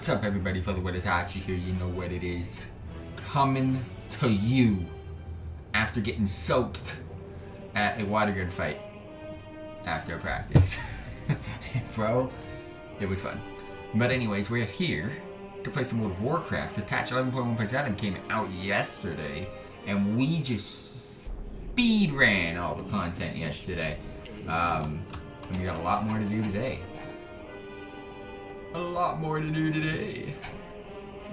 What's up, everybody? FTWitachi here. You know what it is. Coming to you after getting soaked at a water gun fight after practice. Bro, it was fun. But anyways, we're here to play some World of Warcraft because patch 11.1.7 came out yesterday and we just speed ran all the content yesterday. And we got a lot more to do today.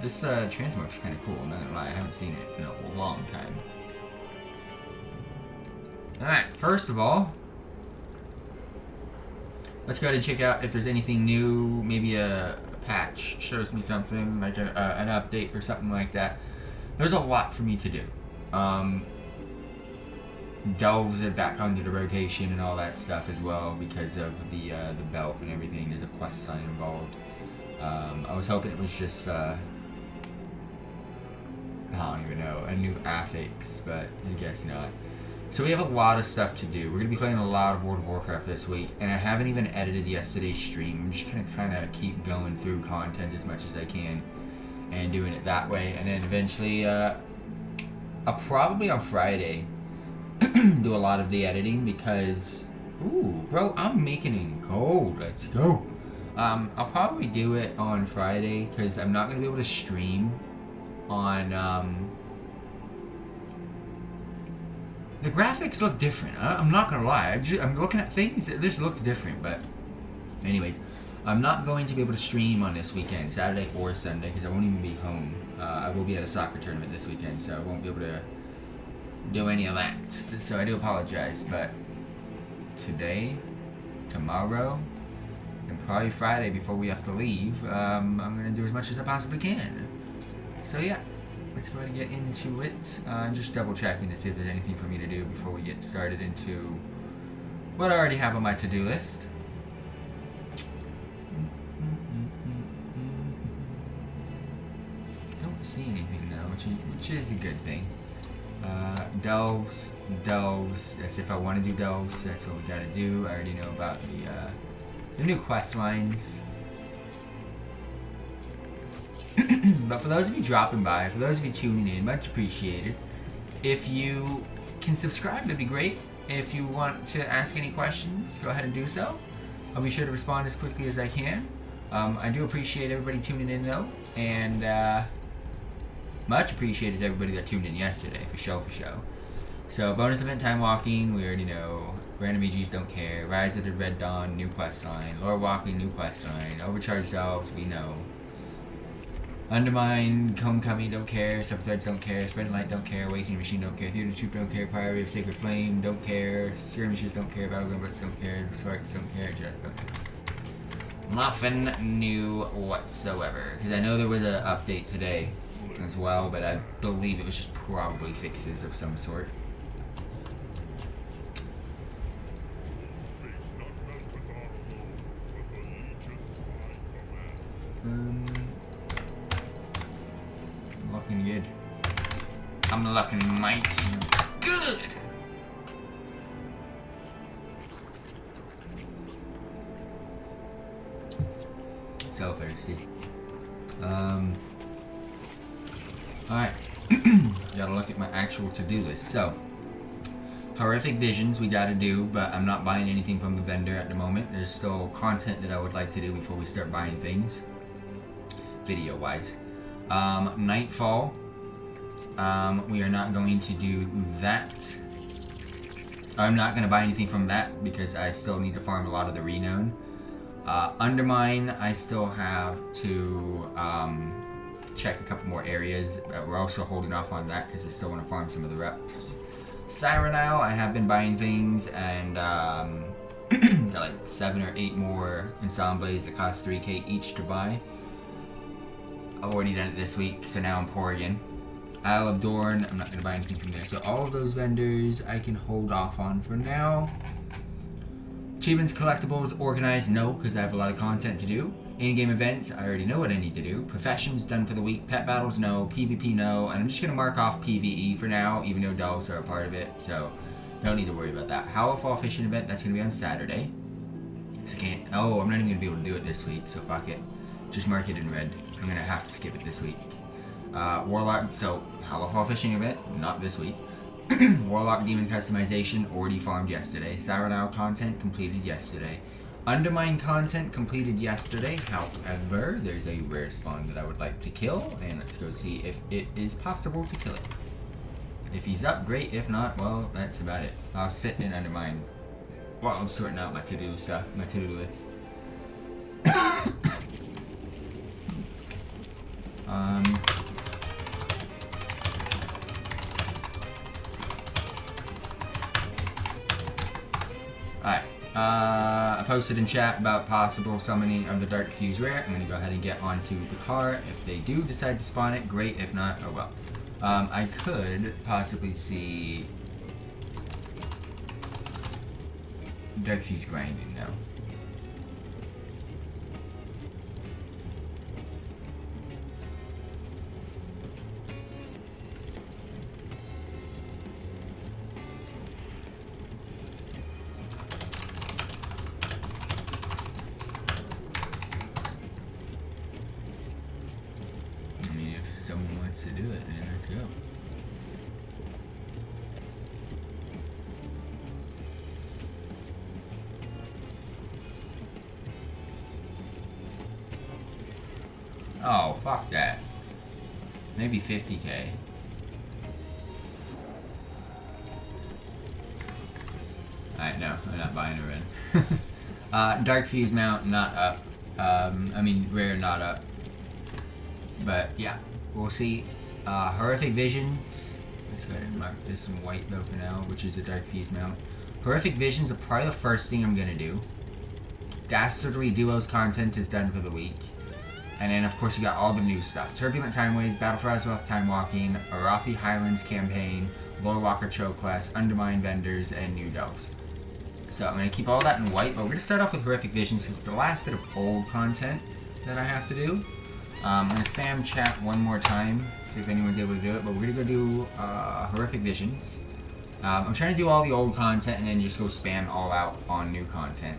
This transmog's kind of cool, I'm not gonna lie. I haven't seen it in a long time. Alright, first of all, let's go ahead and check out if there's anything new. Maybe a patch shows me something, like an update or something like that. There's a lot for me to do. Delves it back onto the rotation and all that stuff as well because of the belt and everything. There's a quest line involved. I was hoping it was just I don't even know, a new affix, but I guess not. So we have a lot of stuff to do. We're gonna be playing a lot of World of Warcraft this week, and I haven't even edited yesterday's stream. I'm just gonna kind of keep going through content as much as I can and doing it that way, and then eventually I'll probably on Friday do a lot of the editing because, ooh, bro, I'm making it in gold. Let's go. I'll probably do it on Friday because I'm not going to be able to stream on, the graphics look different. I'm not going to lie. I'm looking at things, it just looks different, but anyways, I'm not going to be able to stream on this weekend, Saturday or Sunday, because I won't even be home. I will be at a soccer tournament this weekend, so I won't be able to do any of that. So I do apologize, but today, tomorrow, and probably Friday before we have to leave, I'm going to do as much as I possibly can. So yeah, let's go ahead and get into it. I'm just double checking to see if there's anything for me to do before we get started into what I already have on my to-do list. Don't see anything now, which is a good thing. Delves, that's if I want to do delves, that's what we gotta do. I already know about the new quest lines. But for those of you dropping by, for those of you tuning in, much appreciated. If you can subscribe, that'd be great. If you want to ask any questions, go ahead and do so. I'll be sure to respond as quickly as I can. I do appreciate everybody tuning in though, and much appreciated everybody that tuned in yesterday, for show. So, bonus event time walking, we already know. Random EGs don't care. Rise of the Red Dawn, new quest line. Lore walking, new quest line. Overcharged elves, we know. Undermine, Homecoming, don't care. Subthreads don't care. Spreading Light, don't care. Awakening Machine, don't care. Theater Troop, don't care. Priory of Sacred Flame, don't care. Skirmishes, don't care. Battleground Blitz, don't care. Sparks, don't care. Just, okay. Nothing new whatsoever. Because I know there was an update today as well, but I believe it was just probably fixes of some sort. Looking good. I'm looking mighty good. So thirsty. Alright, gotta look at my actual to-do list. So, horrific visions we gotta do, but I'm not buying anything from the vendor at the moment. There's still content that I would like to do before we start buying things, video-wise. Nightfall, we are not going to do that. I'm not gonna buy anything from that because I still need to farm a lot of the renown. Undermine, I still have to, check a couple more areas. We're also holding off on that because I still want to farm some of the reps. Sirenile, I have been buying things and got like 7 or 8 more ensembles that cost 3k each to buy. I've already done it this week, so now I'm pouring in. Isle of Dorn, I'm not going to buy anything from there. So all of those vendors I can hold off on for now. Achievements, collectibles, organized, no, because I have a lot of content to do. In-game events, I already know what I need to do. Professions, done for the week. Pet battles, no. PvP, no. And I'm just going to mark off PvE for now, even though delves are a part of it. So, don't need to worry about that. Howlfall fishing event, that's going to be on Saturday. So I'm not even going to be able to do it this week, so fuck it. Just mark it in red. I'm gonna have to skip it this week. Warlock, so Hallowfall fishing event, not this week. Warlock demon customization already farmed yesterday. Siren Isle content completed yesterday. Undermine content completed yesterday. However, there's a rare spawn that I would like to kill, and let's go see if it is possible to kill it. If he's up, great. If not, well, that's about it. I'll sit and undermine while I'm sorting out my to-do stuff, my to-do list. Alright, I posted in chat about possible summoning of the Dark Fuse rare. I'm going to go ahead and get onto the car. If they do decide to spawn it, great. If not, oh well. I could possibly see Dark Fuse grinding now. Someone wants to do it, then let's go. Oh, fuck that. Maybe 50k. Alright, no, I'm not buying a run. Dark Fuse mount, not up. I mean, rare, not up. But, yeah. We'll see. Horrific Visions. Let's go ahead and mark this in white though for now, which is a Dark Fuse mount. Horrific Visions are probably the first thing I'm gonna do. Dastardly Duos content is done for the week. And then of course you got all the new stuff. Turbulent Timeways, Battle for Azeroth Time Walking, Arathi Highlands campaign, Lorewalker Cho Quest, Undermine Vendors, and New Delves. So I'm gonna keep all that in white, but we're gonna start off with Horrific Visions because it's the last bit of old content that I have to do. I'm going to spam chat one more time, see if anyone's able to do it, but we're going to go do Horrific Visions. I'm trying to do all the old content and then just go spam all out on new content.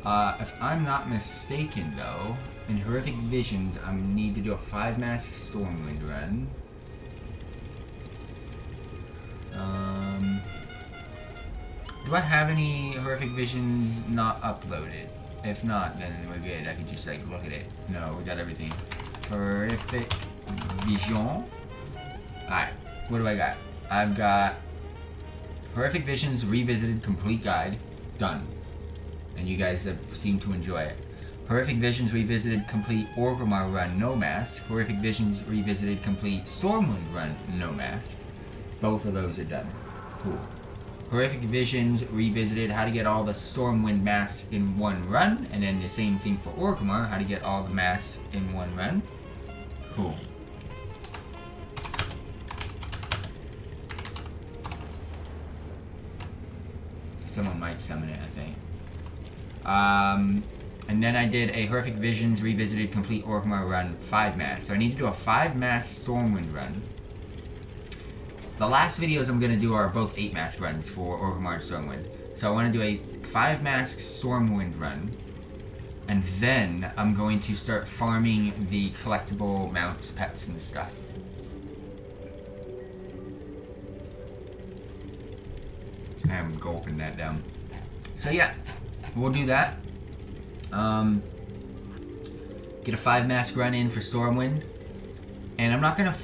If I'm not mistaken though, in Horrific Visions I need to do a 5-mask Stormwind run. Do I have any Horrific Visions not uploaded? If not, then we're good. I can just like look at it. No, we got everything. Horrific Vision. Alright, what do I got? I've got Horrific Visions Revisited Complete Guide. Done. And you guys have seemed to enjoy it. Horrific Visions Revisited Complete Orgrimmar Run No Mask. Horrific Visions Revisited Complete Stormwind Run No Mask. Both of those are done. Cool. Horrific Visions Revisited how to get all the Stormwind masks in one run. And then the same thing for Orgrimmar, how to get all the masks in one run. Cool. Someone might summon it, I think. And then I did a Horrific Visions Revisited Complete Orgrimmar Run 5-mask. So I need to do a 5-mask Stormwind run. The last videos I'm going to do are both 8-mask runs for Orgrimmar and Stormwind. So I want to do a 5-mask Stormwind run. And then I'm going to start farming the collectible mounts, pets, and stuff. I'm gulping that down. So yeah, we'll do that. Get a 5-mask run in for Stormwind. And I'm not going to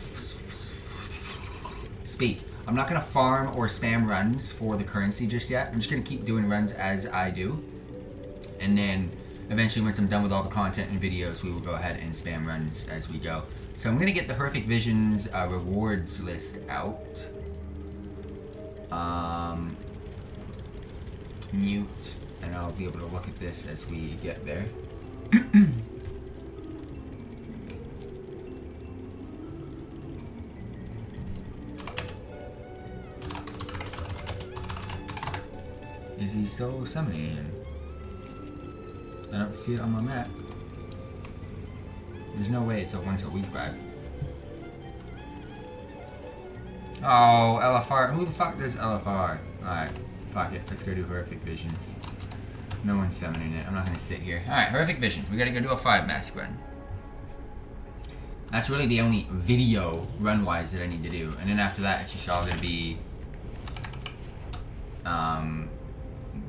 I'm not going to farm or spam runs for the currency just yet. I'm just going to keep doing runs as I do. And then eventually once I'm done with all the content and videos, we will go ahead and spam runs as we go. So I'm going to get the Horrific Visions rewards list out. Mute, and I'll be able to look at this as we get there. Is he still summoning him? I don't see it on my map. There's no way it's a once a week vibe. Oh, LFR. Who the fuck does LFR? Alright, fuck it. Let's go do Horrific Visions. No one's summoning it. I'm not gonna sit here. Alright, Horrific Visions. We gotta go do a 5-mask run. That's really the only video run-wise that I need to do. And then after that, it's just all gonna be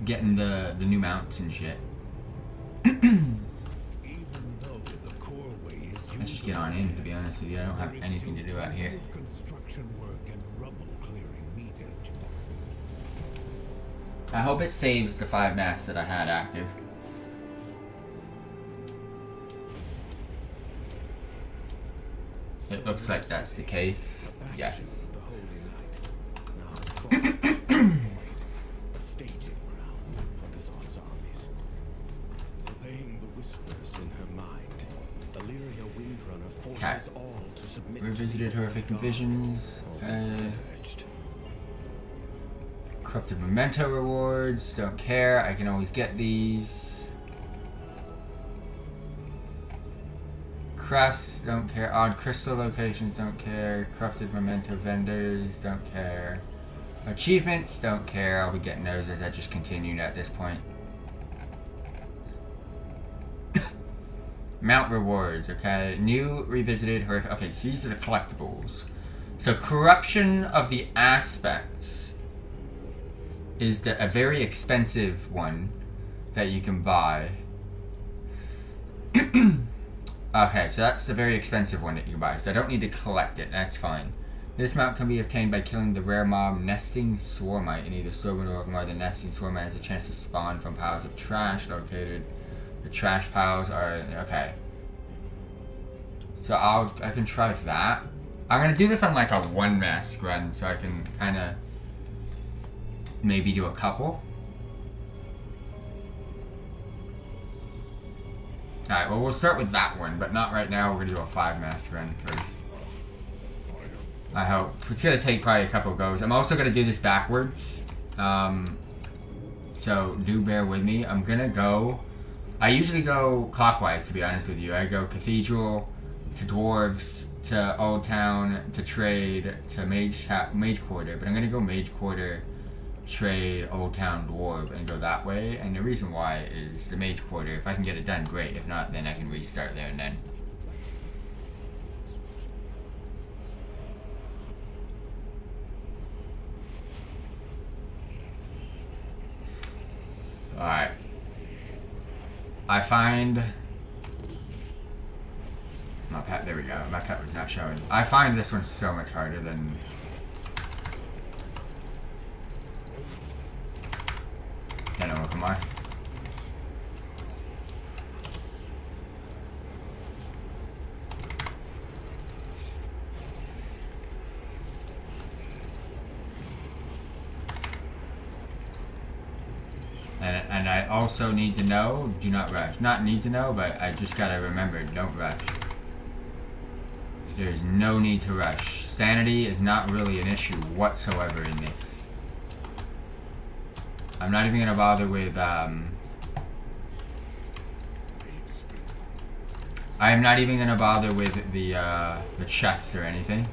getting the new mounts and shit. Let's just get on in, to be honest with you. I don't have anything to do out here. I hope it saves the 5 masts that I had active. It looks like that's the case. Yes. Okay. Revisited horrific visions. Corrupted memento rewards. Don't care. I can always get these. Crafts. Don't care. Odd crystal locations. Don't care. Corrupted memento vendors. Don't care. Achievements. Don't care. I'll be getting those as I just continued at this point. Mount rewards, okay. New, revisited, horrific. Okay, so these are the collectibles. So corruption of the aspects is a very expensive one that you can buy. Okay, so that's the very expensive one that you can buy. So I don't need to collect it. That's fine. This mount can be obtained by killing the rare mob Nesting Swarmite in either Swarmite or more. The Nesting Swarmite has a chance to spawn from piles of trash located. The trash piles are okay. So I can try that. I'm gonna do this on like a 1 mask run, so I can kind of maybe do a couple. All right. Well, we'll start with that one, but not right now. We're gonna do a 5 mask run first. I hope it's gonna take probably a couple goes. I'm also gonna do this backwards. So do bear with me. I'm gonna go. I usually go clockwise, to be honest with you. I go Cathedral, to Dwarves, to Old Town, to Trade, to Mage Quarter. But I'm going to go Mage Quarter, Trade, Old Town, Dwarf, and go that way. And the reason why is the Mage Quarter, if I can get it done, great. If not, then I can restart there and then. Alright. I find my pet. There we go. My pet was not showing. I find this one so much harder than. No, come on. And I also need to know, do not rush. Not need to know, but I just gotta remember, don't rush. There's no need to rush. Sanity is not really an issue whatsoever in this. I'm not even gonna bother with, I am not even gonna bother with the chests or anything.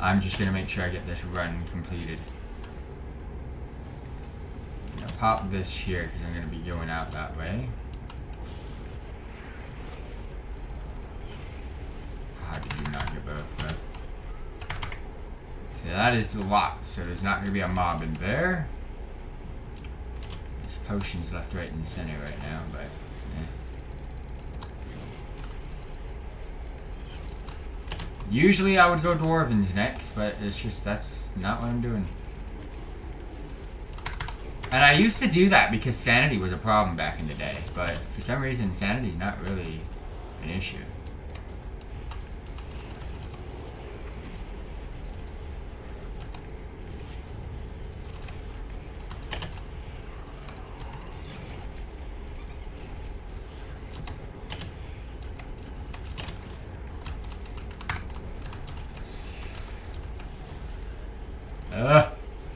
I'm just gonna make sure I get this run completed. I'll pop this here because I'm gonna be going out that way. How did you not get both? But see, that is locked, so there's not gonna be a mob in there. There's potions left, right, and center right now, but yeah. Usually I would go Dwarvens next, but it's just, that's not what I'm doing. And I used to do that because sanity was a problem back in the day, but for some reason sanity is not really an issue.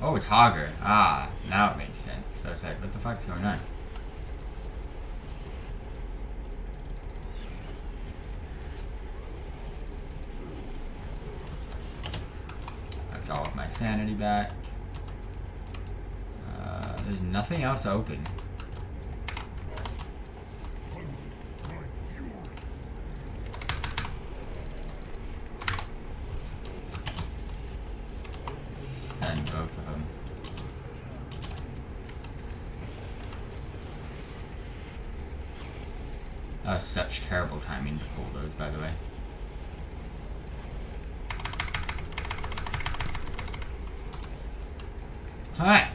Oh, it's Hogger. Ah, now it makes sense. So it's like, what the fuck's going on? That's all of my sanity back. There's nothing else open. That was such terrible timing to pull those, by the way. Alright.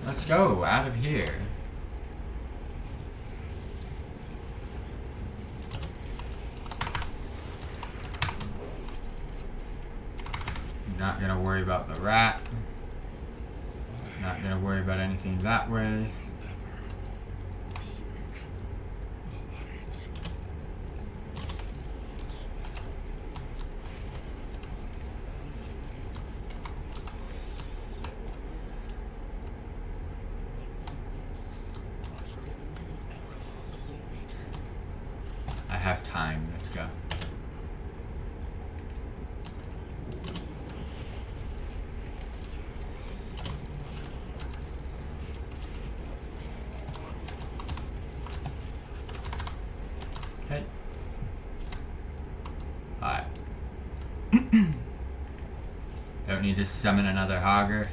Let's go out of here. Not gonna worry about the rat. Not gonna worry about anything that way. I have time. Let's go. Okay. Alright. Don't need to summon another Hogger.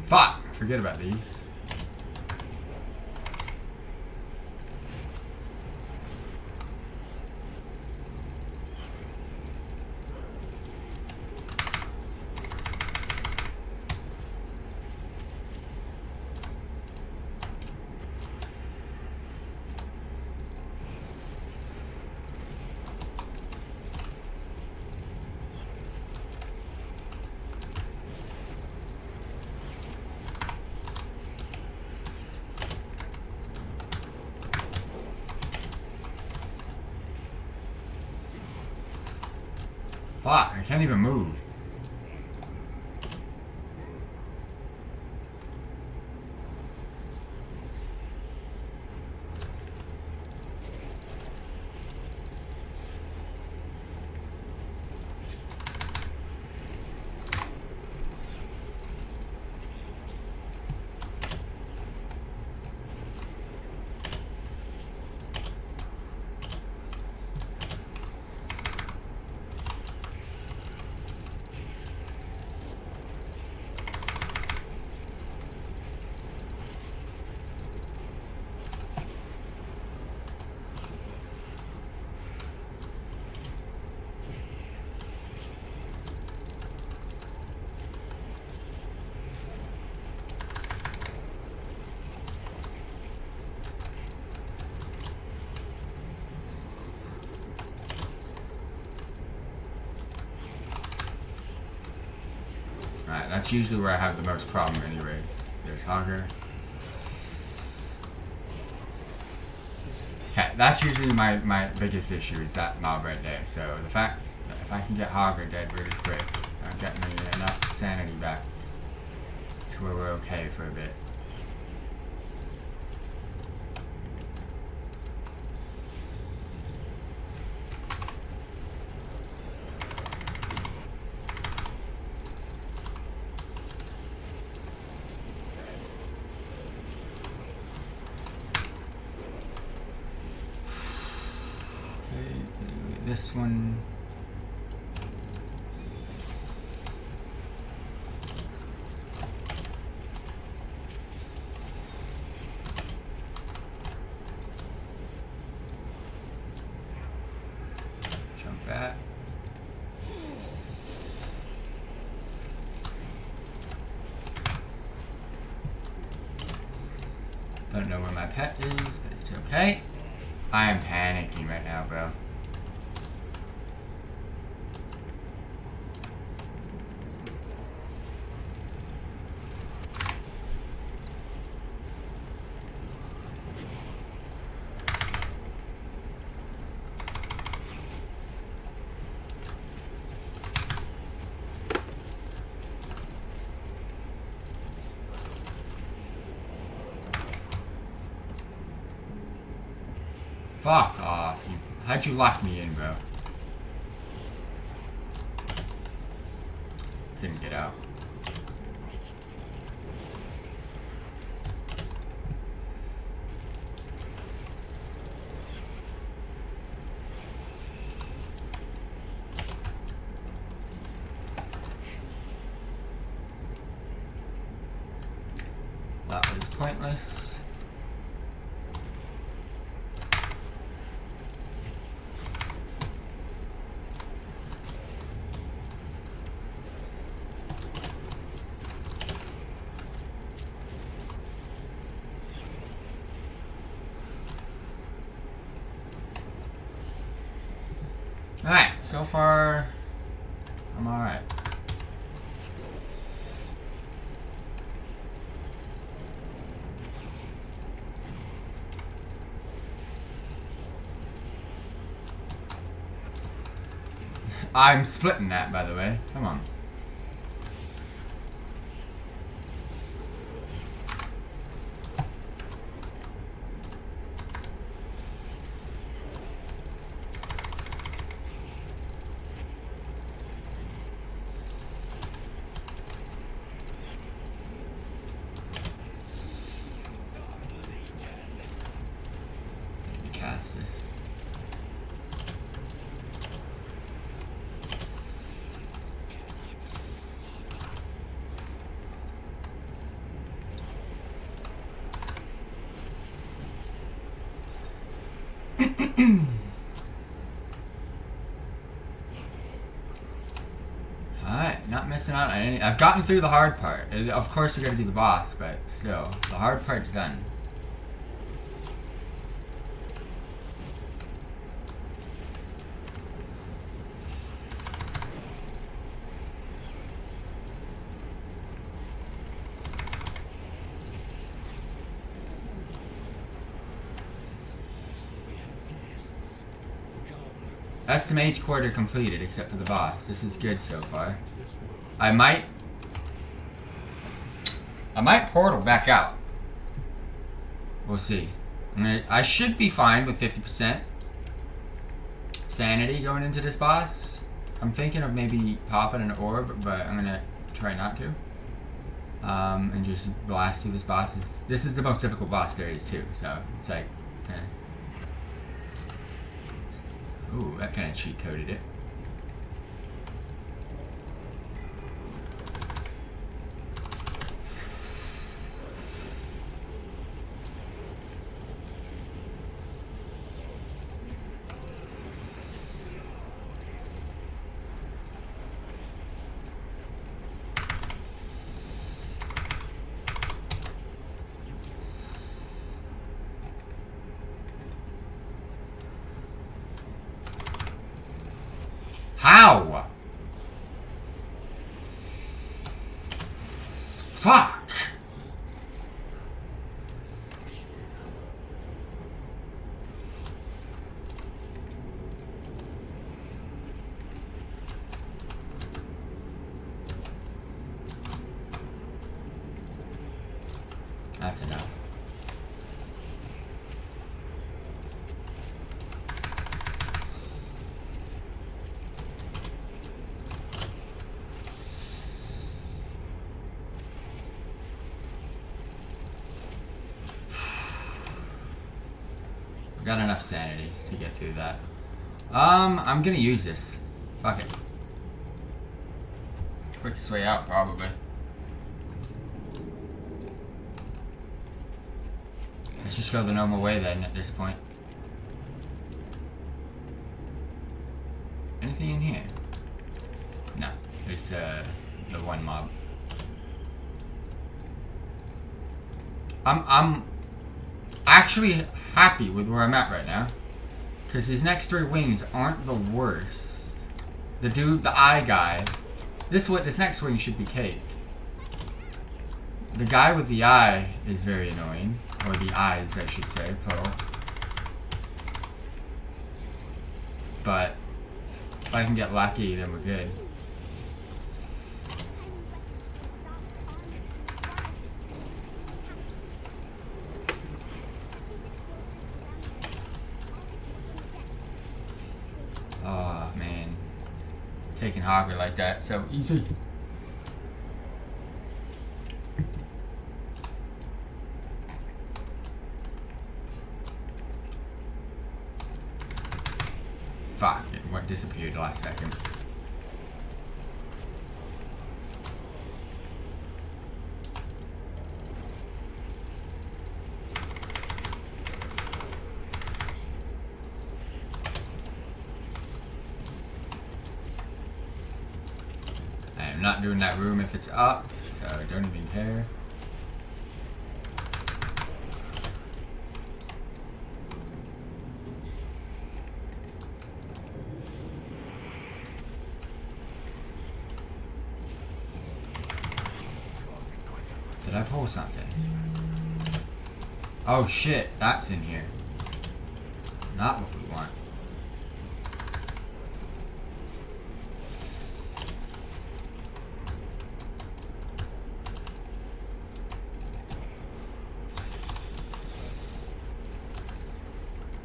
Fuck! Forget about these. Fuck, I can't even move. Alright, that's usually where I have the most problem anyways. There's Hogger. Okay, that's usually my biggest issue is that mob right there. So the fact that if I can get Hogger dead really quick, I'll get me enough sanity back to where we're okay for a bit. This one. Jump that. Don't know where my pet is, but it's okay. I am panicking right now, bro. Fuck off. How'd you lock me in, bro? Couldn't get out. pointless. Alright, so far I'm alright. I'm splitting that, by the way. Come on. Maybe cast this. Alright, not missing out on any. I've gotten through the hard part. Of course, we're gonna do the boss, but still, the hard part's done. That's the mage quarter completed, except for the boss. This is good so far. I might portal back out. We'll see. I should be fine with 50% sanity going into this boss. I'm thinking of maybe popping an orb, but I'm gonna try not to. And just blast through this boss. This is the most difficult boss there is too, so it's like, eh. Ooh, that kind of cheat coded it. How? Fuck. That's enough. Got enough sanity to get through that. I'm gonna use this. Fuck it. Quickest way out, probably. Let's just go the normal way then at this point. Anything in here? No, it's the one mob. I'm actually happy with where I'm at right now, because these next 3 wings aren't the worst. The dude, the eye guy, this next wing should be cake. The guy with the eye is very annoying, or the eyes I should say, plural. But if I can get lucky, then we're good. Oh man, taking Hogger like that, so easy. Fuck, it disappeared last second. not doing that room if it's up, so I don't even care. Did I pull something? Oh shit, that's in here. Not what we want.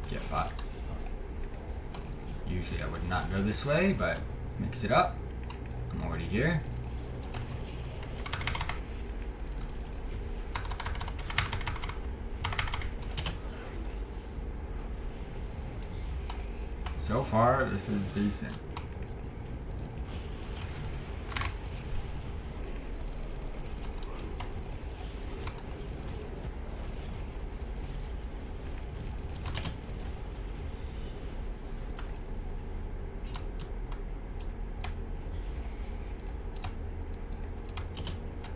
Get bot. Usually I would not go this way, but mix it up. I'm already here. So far, this is decent.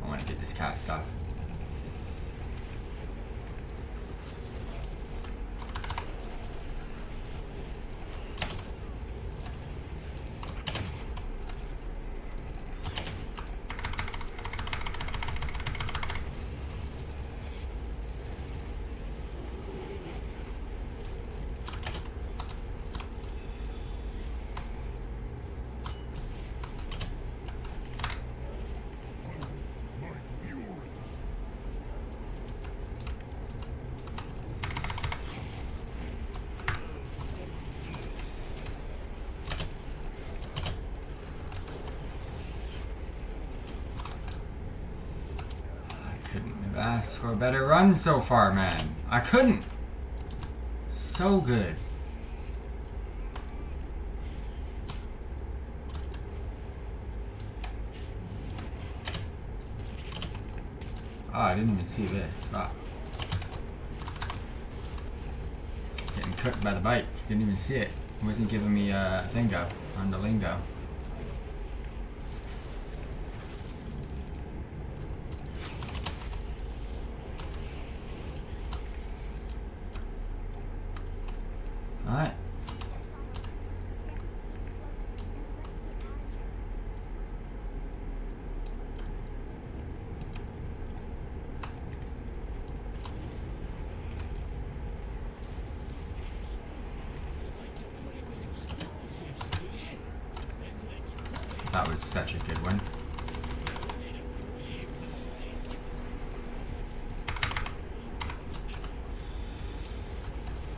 I want to get this cat stuff. Asked for a better run so far, man. I couldn't. So good. Oh, I didn't even see this. Wow. Getting cooked by the bike. Didn't even see it. Wasn't giving me a thingo on the lingo. Alright. That was such a good one.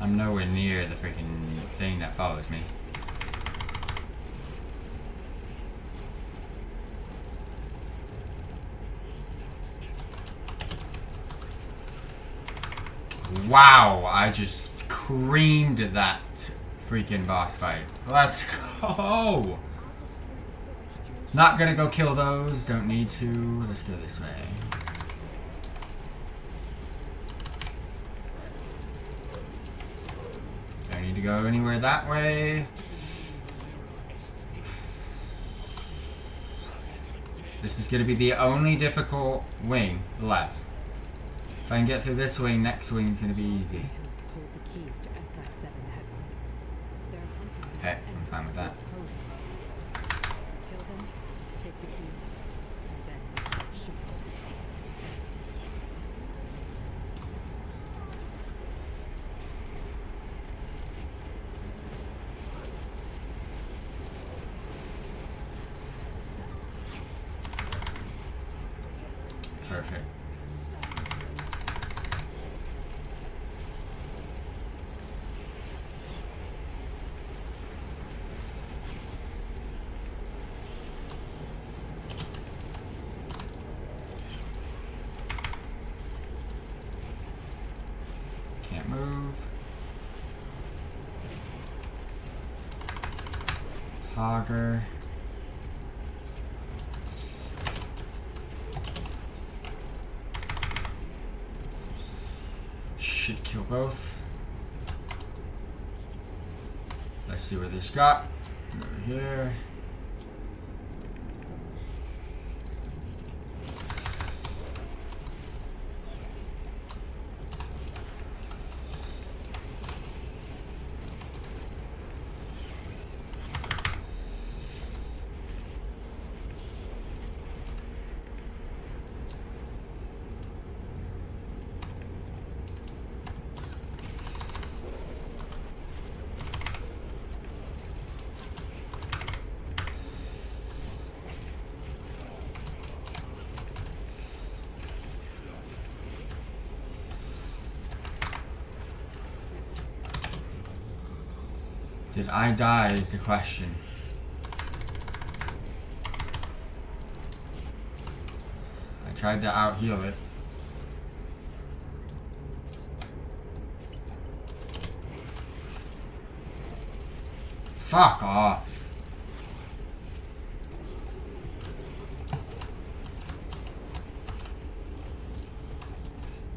I'm nowhere near the freaking thing that follows me. Wow, I just creamed that freaking boss fight. Let's go! Not gonna go kill those, don't need to. Let's go this way. Don't need to go anywhere that way. This is gonna be the only difficult wing left. If I can get through this wing, next wing is gonna be easy. Okay, I'm fine with that. Perfect. Can't move. Hogger. Should kill both. Let's see where this got. Over here. Did I die is the question. I tried to out-heal it. Fuck off.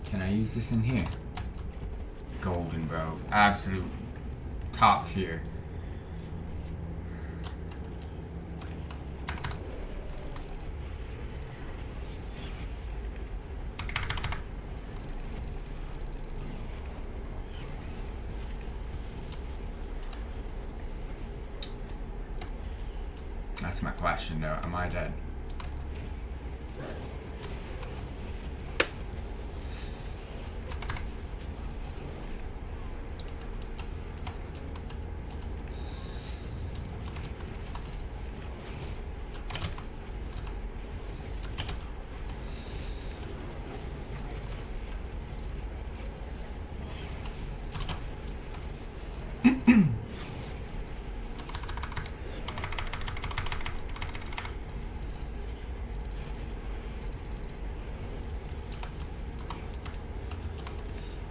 Can I use this in here? Golden, bro. Absolute top tier. That's my question though. Am I dead?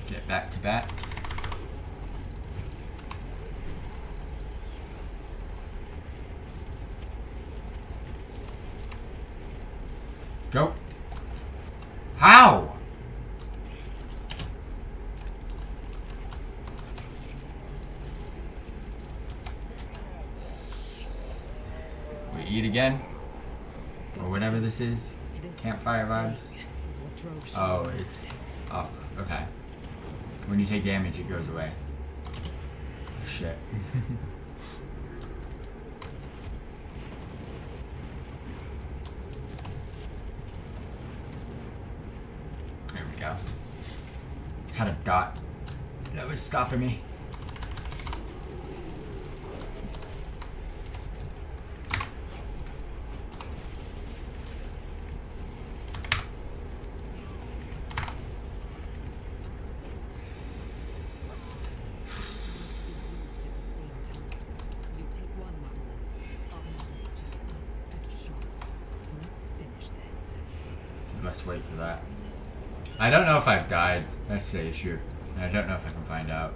Get back to back. Go. How? We eat again? Or whatever this is. Campfire vibes. Oh, it's up. Okay. When you take damage, it goes away. Shit. There we go. Had a dot that was stopping me. Let's wait for that. I don't know if I've died. That's the issue. And I don't know if I can find out.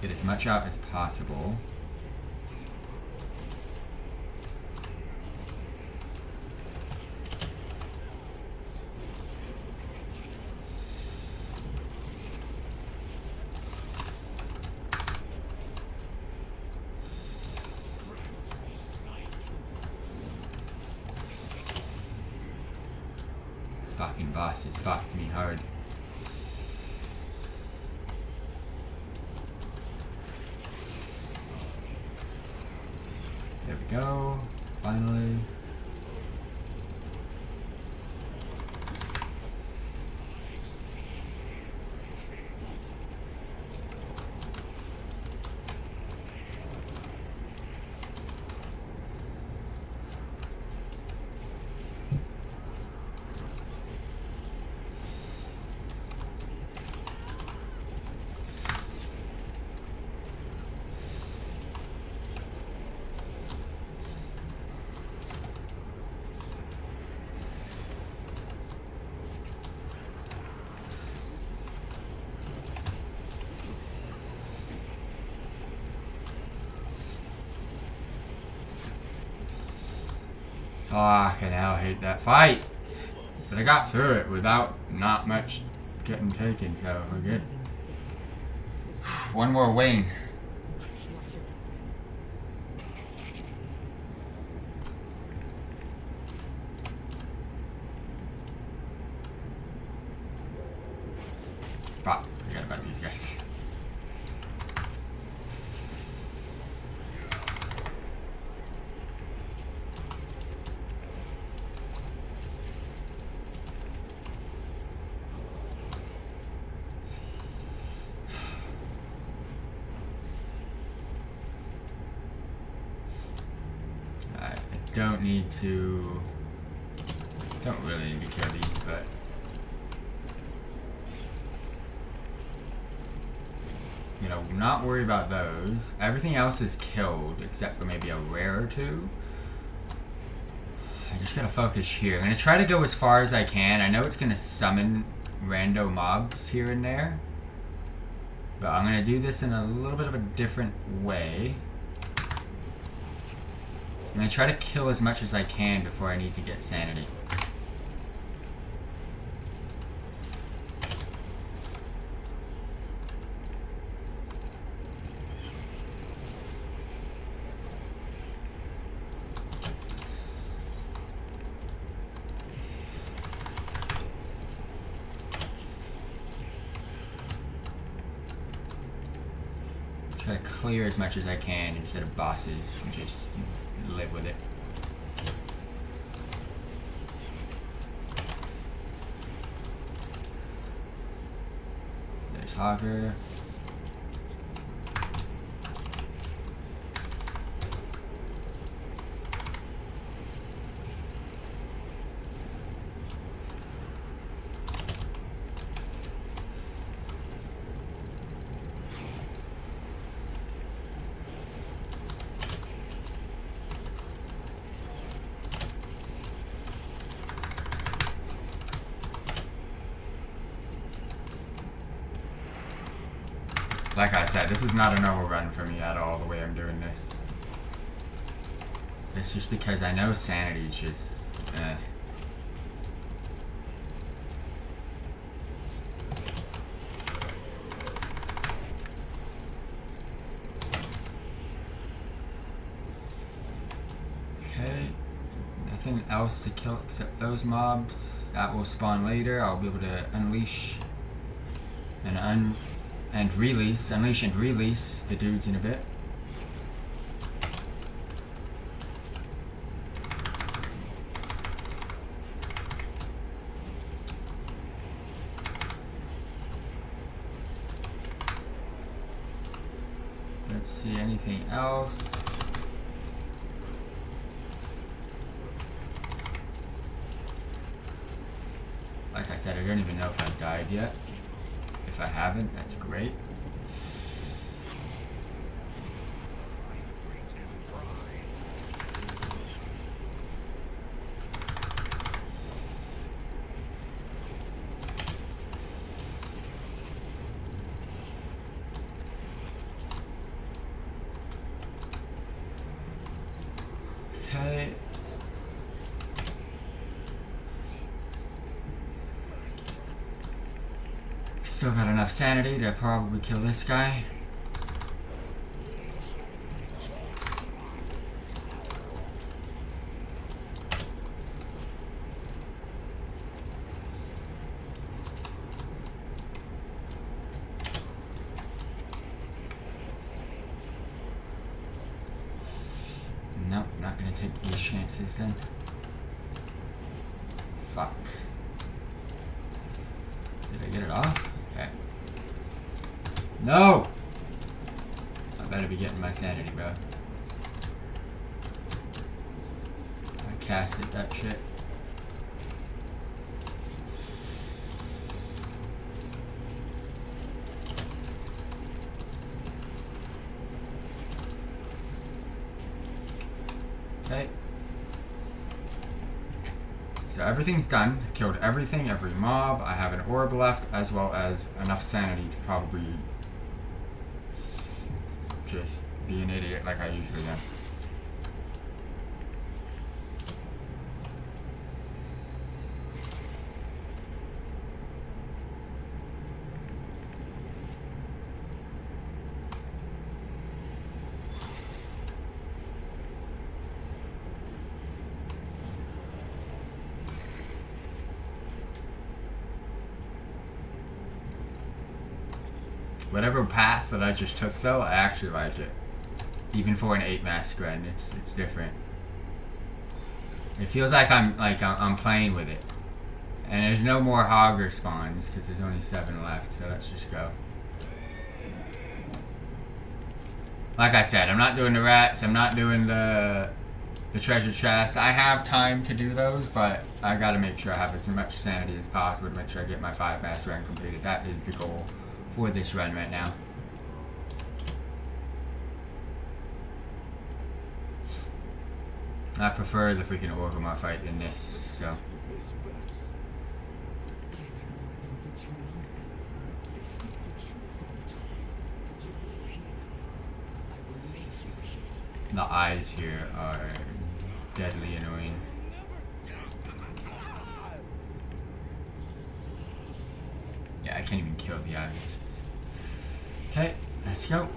Get as much out as possible. Fucking boss has fucked me hard. There we go. Finally. Oh, I can now hate that fight. But I got through it without not much getting taken, so we're good. One more wing. Fuck, forgot about these guys. Don't need to. Don't really need to kill these, but So not worry about those. Everything else is killed except for maybe a rare or two. I just gotta focus here. I'm gonna try to go as far as I can. I know it's gonna summon rando mobs here and there, but I'm gonna do this in a little bit of a different way. I'm gonna try to kill as much as I can before I need to get sanity. Try to clear as much as I can instead of bosses and just live with it. There's Hogger. Like I said, this is not an overrun for me at all, the way I'm doing this. It's just because I know sanity is just, Okay, nothing else to kill except those mobs. That will spawn later. I'll be able to unleash and release the dudes in a bit. Let's see anything else. Like I said, I don't even know if I've died yet. If I haven't, that's great. Okay. Still got enough sanity to probably kill this guy. Nope, not gonna take these chances then. Fuck. Did I get it off? Okay. No! I better be getting my sanity, bro. I casted that shit. Okay. So everything's done. Killed everything, every mob. I have an orb left, as well as enough sanity to probably just be an idiot like I usually am. Whatever path that I just took, though, I actually like it. Even for an 8-mass Gren, it's different. It feels like I'm playing with it. And there's no more Hogger spawns because there's only 7 left, so let's just go. Like I said, I'm not doing the rats. I'm not doing the treasure chests. I have time to do those, but I gotta make sure I have as much sanity as possible to make sure I get my 5-mass run completed. That is the goal for this run right now. I prefer the freaking Orgrimmar fight than this, so. The eyes here are deadly annoying. Yeah, I can't even kill the eyes. Okay, let's go.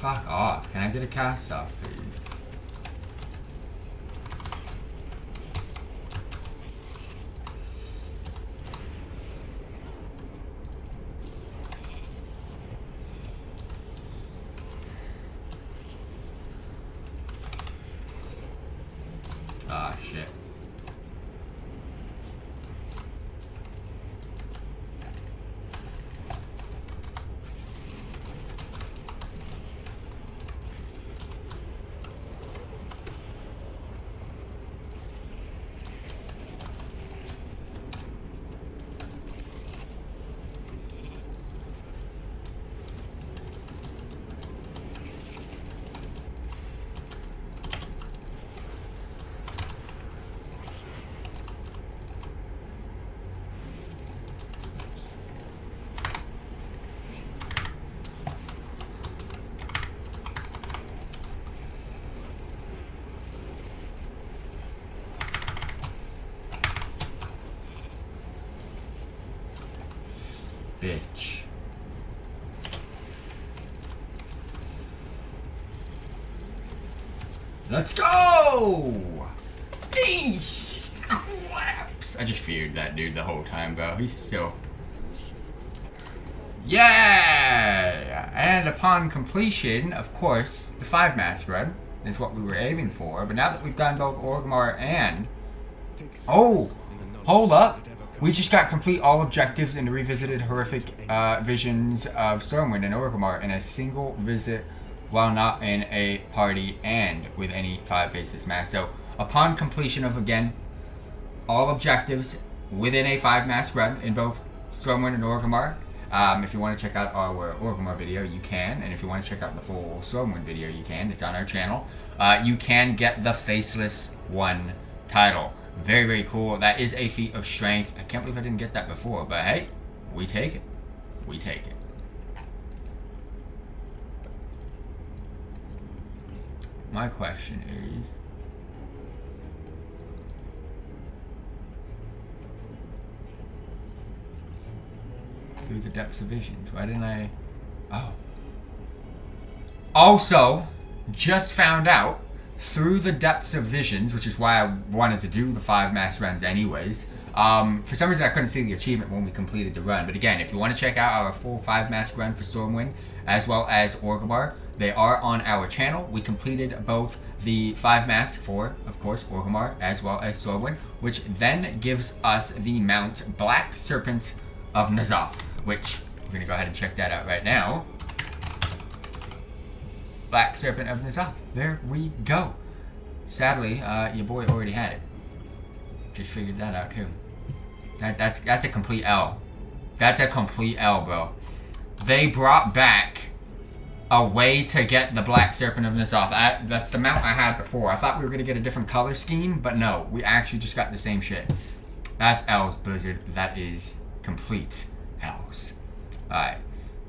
Fuck off. Can I get a cast off, please? Ah, shit. Bitch. Let's go! Eesh! Claps! I just feared that dude the whole time, bro. He's still... Yeah! And upon completion, of course, the 5-mask run is what we were aiming for. But now that we've done both Orgrimmar and... Oh! Hold up! We just got complete all objectives in the revisited horrific visions of Stormwind and Orgrimmar in a single visit while not in a party and with any 5-faceless mask. So, upon completion of, again, all objectives within a 5-mask run in both Stormwind and Orgrimmar. If you want to check out our Orgrimmar video, you can. And if you want to check out the full Stormwind video, you can. It's on our channel. You can get the Faceless 1 title. Very, very cool. That is a feat of strength. I can't believe I didn't get that before, but hey, we take it. We take it. My question is... Through the depths of visions. Why didn't I... Oh. Also, just found out, through the depths of visions, which is why I wanted to do the 5-mask runs anyways. For some reason I couldn't see the achievement when we completed the run. But again, if you want to check out our full 5-mask run for Stormwind, as well as Orgrimmar, they are on our channel. We completed both the 5-mask for, of course, Orgrimmar, as well as Stormwind, which then gives us the mount Black Serpent of N'Zoth, which we're going to go ahead and check that out right now. Black Serpent of N'Zoth. There we go. Sadly, your boy already had it. Just figured that out too. That's a complete L. That's a complete L, bro. They brought back a way to get the Black Serpent of N'Zoth. That's the mount I had before. I thought we were going to get a different color scheme, but no. We actually just got the same shit. That's L's, Blizzard. That is complete L's. Alright.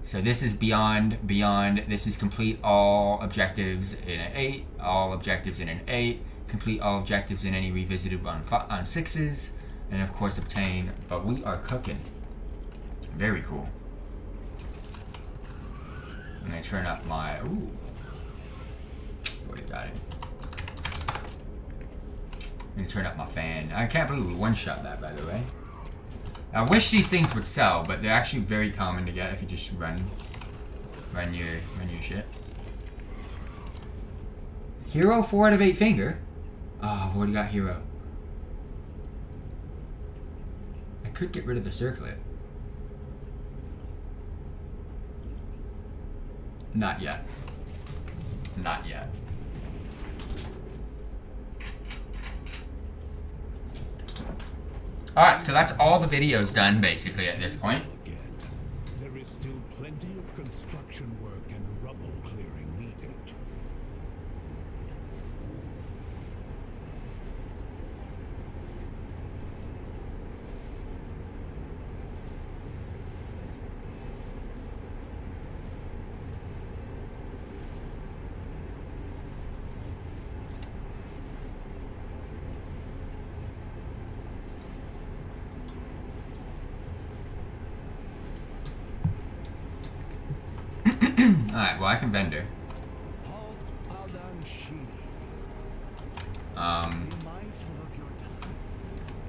So this is beyond. This is complete all objectives in an 8. All objectives in an 8. Complete all objectives in any revisited run on 6s. And of course obtain. But we are cooking. Very cool. I'm gonna turn up my. Ooh. Already got it. I'm gonna turn up my fan. I can't believe we one-shot that, by the way. I wish these things would sell, but they're actually very common to get if you just run your shit. Hero 4 out of 8 finger. Oh, I've already got hero. I could get rid of the circlet. Not yet. Not yet. Alright, so that's all the videos done basically at this point. There is still plenty of construction work and rubble clearing needed. Alright, well I can vendor.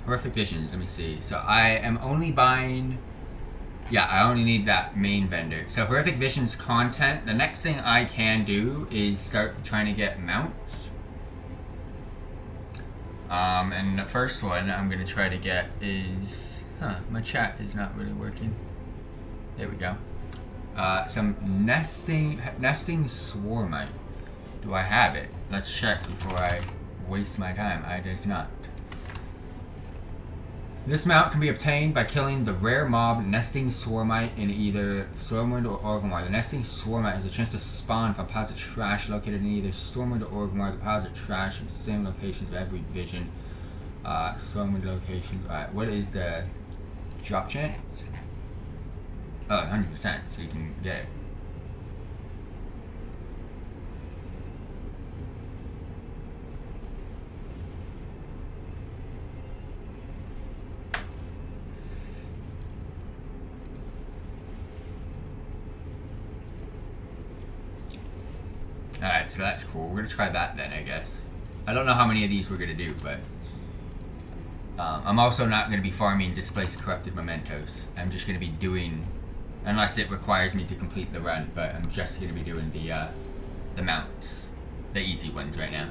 Horrific visions, let me see. So I am only buying... Yeah, I only need that main vendor. So horrific visions content, the next thing I can do is start trying to get mounts. And the first one I'm going to try to get is... Huh, my chat is not really working. There we go. Some nesting swarmite. Do I have it? Let's check before I waste my time. I does not. This mount can be obtained by killing the rare mob nesting swarmite in either Stormwind or Orgrimmar. The nesting swarmite has a chance to spawn from positive trash located in either Stormwind or Orgrimmar. The positive trash in the same location for every vision. Stormwind location. Alright, what is the drop chance? Oh, 100%, so you can get it. Alright, so that's cool. We're gonna try that then, I guess. I don't know how many of these we're gonna do, but... I'm also not gonna be farming displaced corrupted mementos. I'm just gonna be doing... Unless it requires me to complete the run, but I'm just going to be doing the mounts. The easy ones right now.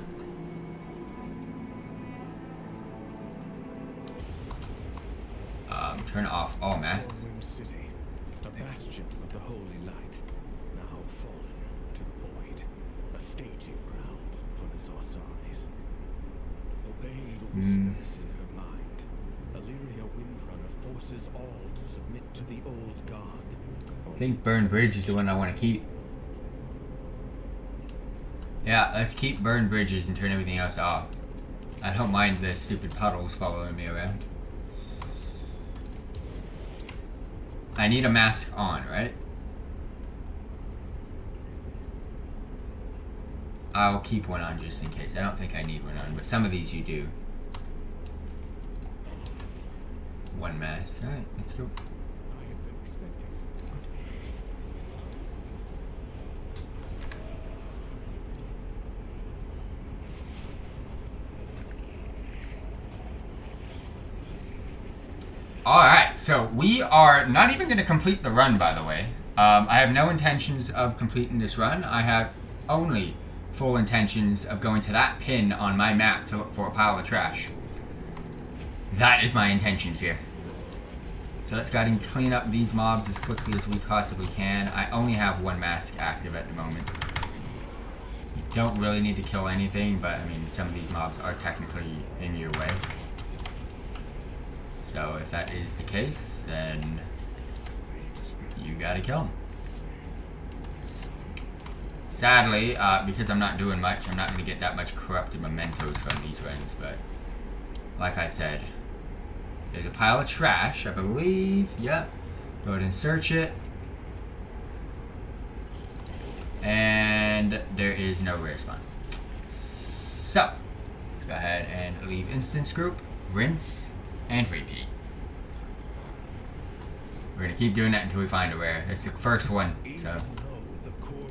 Turn off all maps. City, a bastion of the holy light, now fallen to the void. A staging ground for N'Zoth's armies. Obeying the whispers in her mind, Illyria Windrunner forces all to submit to the old god. I think Burn Bridge is the one I want to keep. Yeah, let's keep Burn Bridges and turn everything else off. I don't mind the stupid puddles following me around. I need a mask on, right? I'll keep one on just in case. I don't think I need one on, but some of these you do. One mask. Alright, let's go. Alright, so we are not even going to complete the run, by the way. I have no intentions of completing this run. I have only full intentions of going to that pin on my map to look for a pile of trash. That is my intentions here. So let's go ahead and clean up these mobs as quickly as we possibly can. I only have one mask active at the moment. You don't really need to kill anything, but I mean, some of these mobs are technically in your way. So if that is the case, then you gotta kill them. Sadly, because I'm not doing much, I'm not gonna get that much corrupted mementos from these runs, but like I said, there's a pile of trash, I believe. Yep. Go ahead and search it. And there is no rare spawn. So, let's go ahead and leave instance group, rinse, and repeat. We're gonna keep doing that until we find a rare. It's the first one, so. Even though the core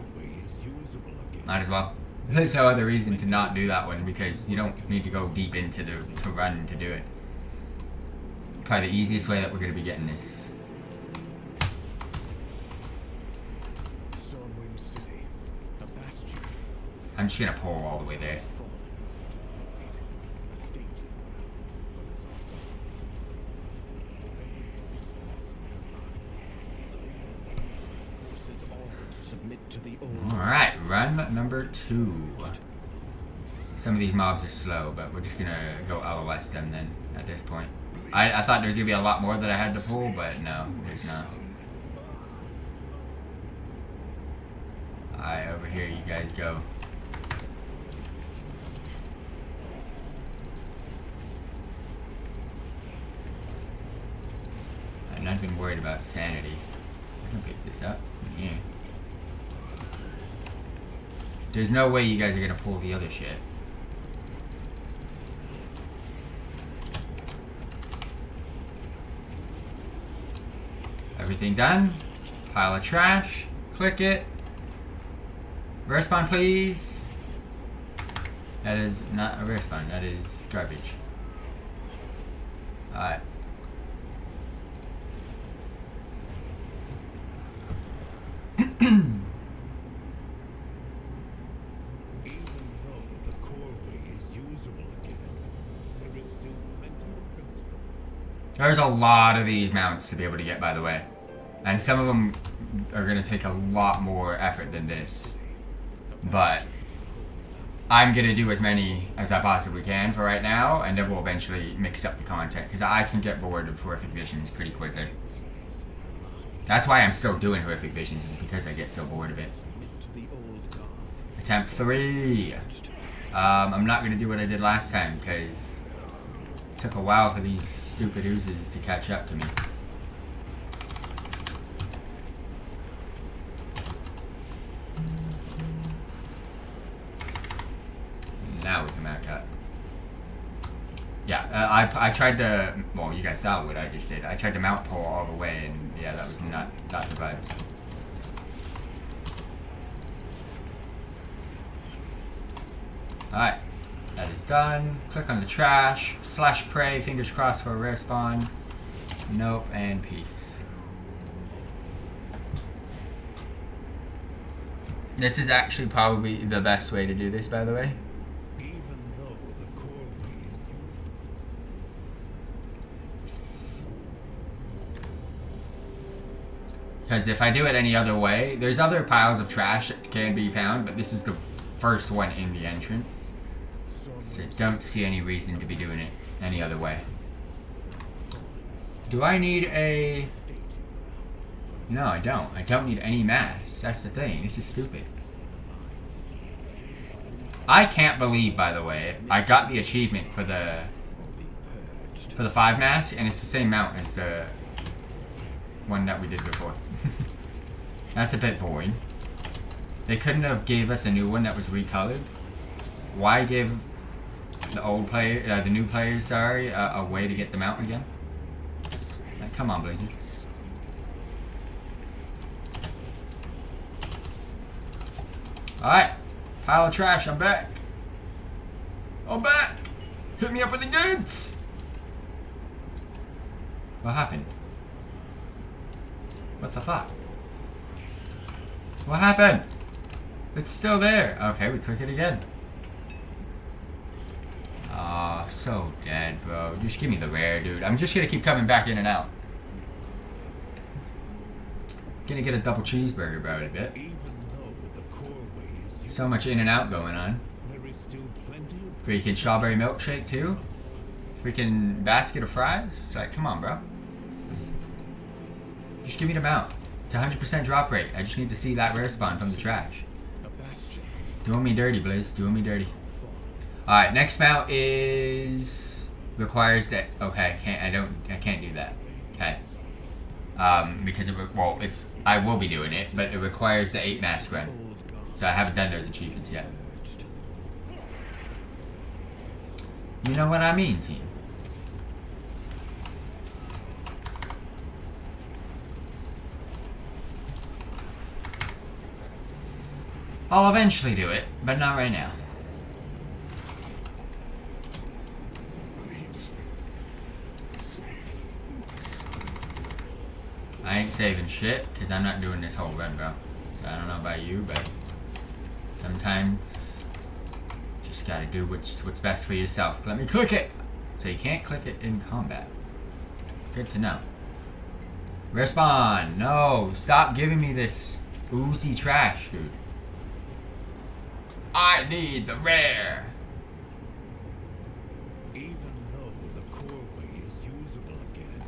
Might as well. There's no other reason to not do that one because you don't need to go deep into to run to do it. Probably the easiest way that we're going to be getting this. Stormwind City, a bastion. I'm just going to pull all the way there. A staging ground for the forces all to submit to the old. Alright, run number 2. Some of these mobs are slow, but we're just going to go LOS them then at this point. I thought there was going to be a lot more that I had to pull, but no, there's not. Alright, over here you guys go. I've not been worried about sanity. I can pick this up in here. There's no way you guys are going to pull the other shit. Everything done. Pile of trash. Click it. Respawn, please. That is not a respawn. That is garbage. Alright. There's a lot of these mounts to be able to get, by the way. And some of them are going to take a lot more effort than this. But I'm going to do as many as I possibly can for right now, and then we'll eventually mix up the content, because I can get bored of Horrific Visions pretty quickly. That's why I'm still doing Horrific Visions, is because I get so bored of it. Attempt 3. I'm not going to do what I did last time, because it took a while for these stupid oozes to catch up to me. Now we can mount up. Yeah, I tried to, well, you guys saw what I just did. I tried to mount pull all the way, and yeah, that was not the vibes. Alright, that is done. Click on the trash, slash pray, fingers crossed for a rare spawn. Nope, and peace. This is actually probably the best way to do this, by the way. Because if I do it any other way, there's other piles of trash that can be found, but this is the first one in the entrance. So don't see any reason to be doing it any other way. Do I need a... No, I don't. I don't need any mass. That's the thing. This is stupid. I can't believe, by the way, I got the achievement for the 5 mask, and it's the same mount as the one that we did before. That's a bit boring. They couldn't have gave us a new one that was recolored. Why give the old player, the new players, sorry, a way to get them out again? Like, come on, Blizzard. Alright, pile of trash, I'm back. I'm back. Hit me up with the goods. What happened? What the fuck? What happened? It's still there. Okay, we click it again. Aw, so dead, bro. Just give me the rare, dude. I'm just gonna keep coming back in and out. Gonna get a double cheeseburger, bro, in a bit. So much in and out going on. Freaking strawberry milkshake, too. Freaking basket of fries. Like, come on, bro. Just give me the mount. It's 100% drop rate. I just need to see that rare spawn from the trash. Doing me dirty, Blizz. Doing me dirty. Alright, next mount is... requires that... Okay, I can't do that. Okay. Because I will be doing it, but it requires the 8 mask run. So I haven't done those achievements yet. You know what I mean, team? I'll eventually do it, but not right now. I ain't saving shit, because I'm not doing this whole run, bro. So I don't know about you, but sometimes just gotta do what's best for yourself. Let me click it! So you can't click it in combat. Good to know. Respawn! No! Stop giving me this oozy trash, dude. I need the rare! Even though the core way is usable again,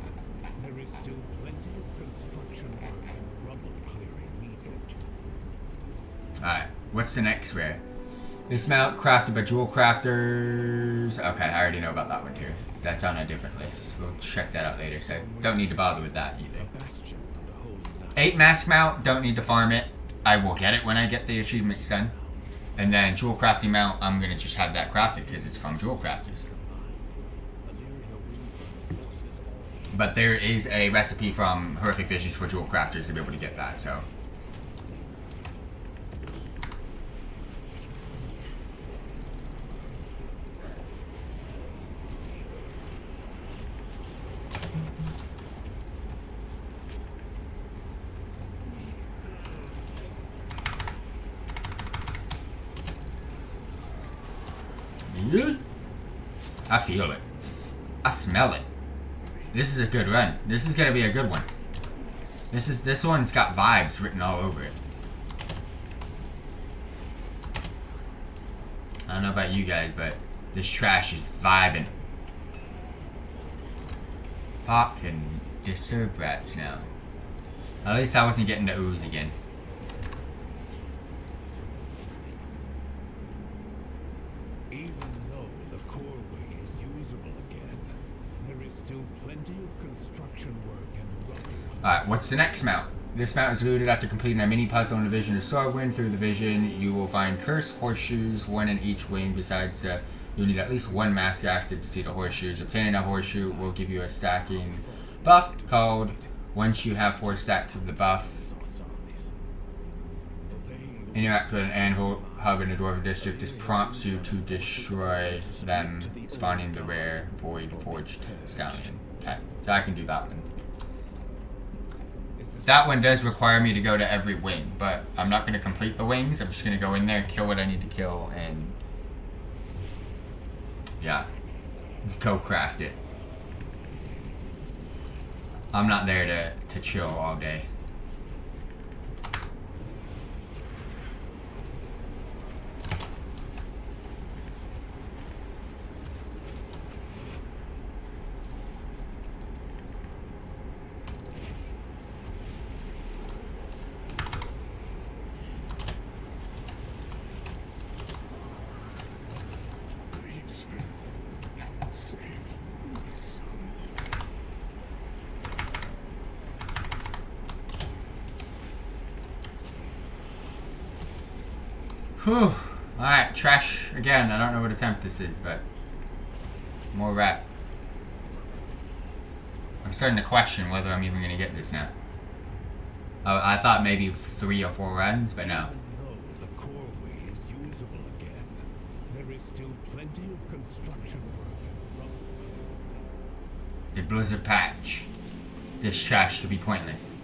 there is still plenty of construction work and rubble clearing needed. Alright, what's the next rare? This mount crafted by jewel crafters. Okay, I already know about that one too. That's on a different list. We'll check that out later, so don't need to bother with that either. 8 mask mount, don't need to farm it. I will get it when I get the achievements done. And then jewel crafting mount, I'm gonna just have that crafted because it's from jewel crafters. But there is a recipe from Horrific Visions for jewel crafters to be able to get that, so. I feel it. I smell it. This is a good run. This is gonna be a good one. This one's got vibes written all over it. I don't know about you guys, but this trash is vibing. Pop can disturb rats now. At least I wasn't getting the ooze again. Alright, what's the next mount? This mount is looted after completing a mini puzzle in the vision of Starwind. Through the vision, you will find cursed horseshoes, one in each wing. Besides, you'll need at least one mask active to see the horseshoes. Obtaining a horseshoe will give you a stacking buff called once you have 4 stacks of the buff. Interact with an anvil hub in the Dwarven District. This prompts you to destroy them, spawning the rare Void Forged Stallion. Okay, so I can do that one. That one does require me to go to every wing, but I'm not going to complete the wings. I'm just going to go in there, kill what I need to kill, and yeah, go craft it. I'm not there to chill all day. Whew. Alright, trash again. I don't know what attempt this is, but more rat. I'm starting to question whether I'm even going to get this now. Oh, I thought maybe 3 or 4 runs, but no. The core way is usable again. There is still plenty of construction work. Did Blizzard patch this trash to be pointless?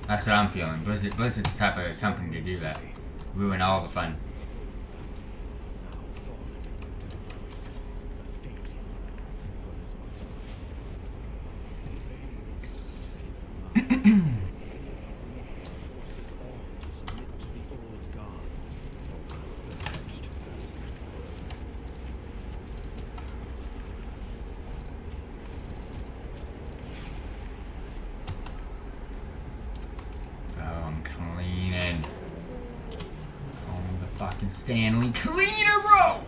That's what I'm feeling. Blizzard's the type of company to do that. Ruin all the fun. Fucking Stanley cleaner, bro!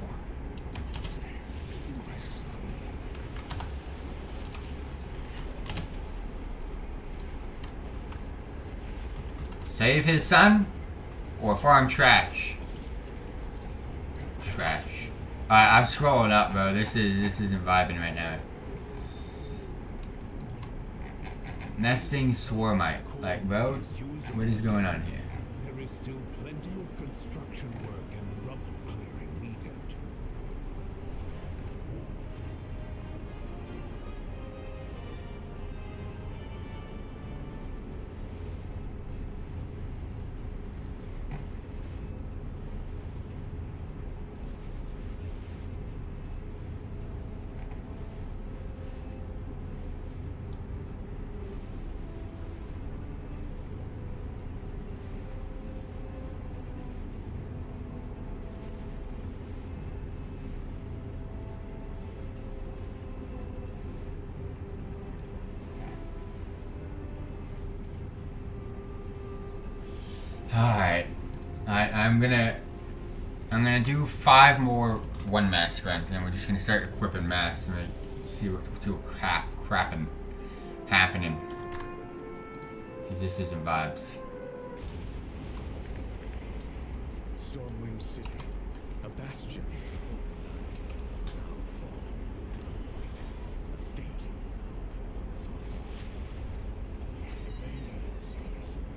Save his son or farm trash? Trash. Alright, I'm scrolling up, bro. This isn't vibing right now. Nesting Swarmite. Like, bro, what is going on here? There is still plenty of construction work and rubble clearing needed. Alright. I'm gonna do 5 more 1 mask runs, and then we're just gonna start equipping masks and see what happening. Cause this isn't vibes. Stormwind City, a bastion. Now fallen to the void, a staging ground for the sorcerers. Obeying its laws of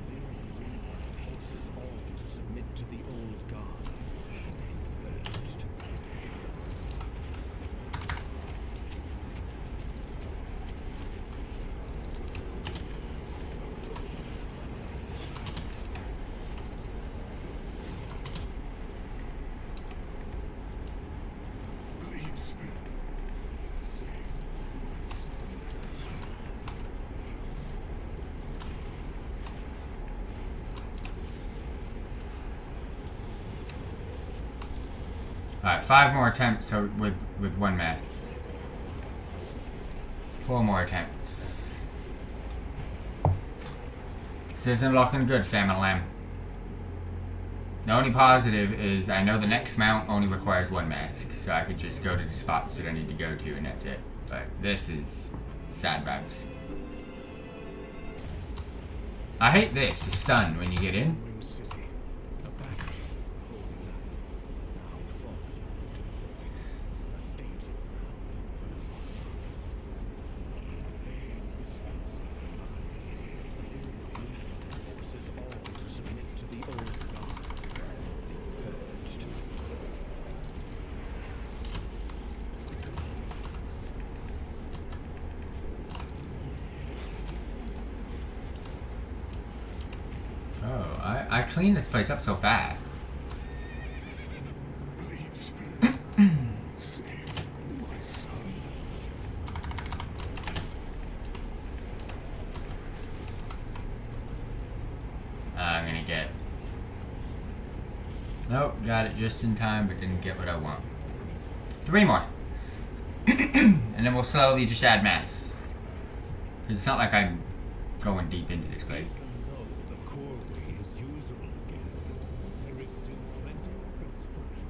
their mind, forces all to submit to the old god. Purged. Alright, 5 more attempts so with 1 mask. 4 more attempts. This isn't looking good, family lamb. The only positive is I know the next mount only requires 1 mask, so I could just go to the spots that I need to go to and that's it. But this is sad vibes. I hate this, the stun when you get in. Stormwind City, a bastion of holy light. Now fallen to the void, a staging ground for the sorcerers. Obeying whispers of their mind, forces all to submit to the old god. Purged. Oh, I cleaned this place up so fast. I'm gonna get... Nope, got it just in time, but didn't get what I want. 3 more. And then we'll slowly just add masks. Because it's not like I'm going deep into this place. Even though the core way is usable again, there is still plenty of construction.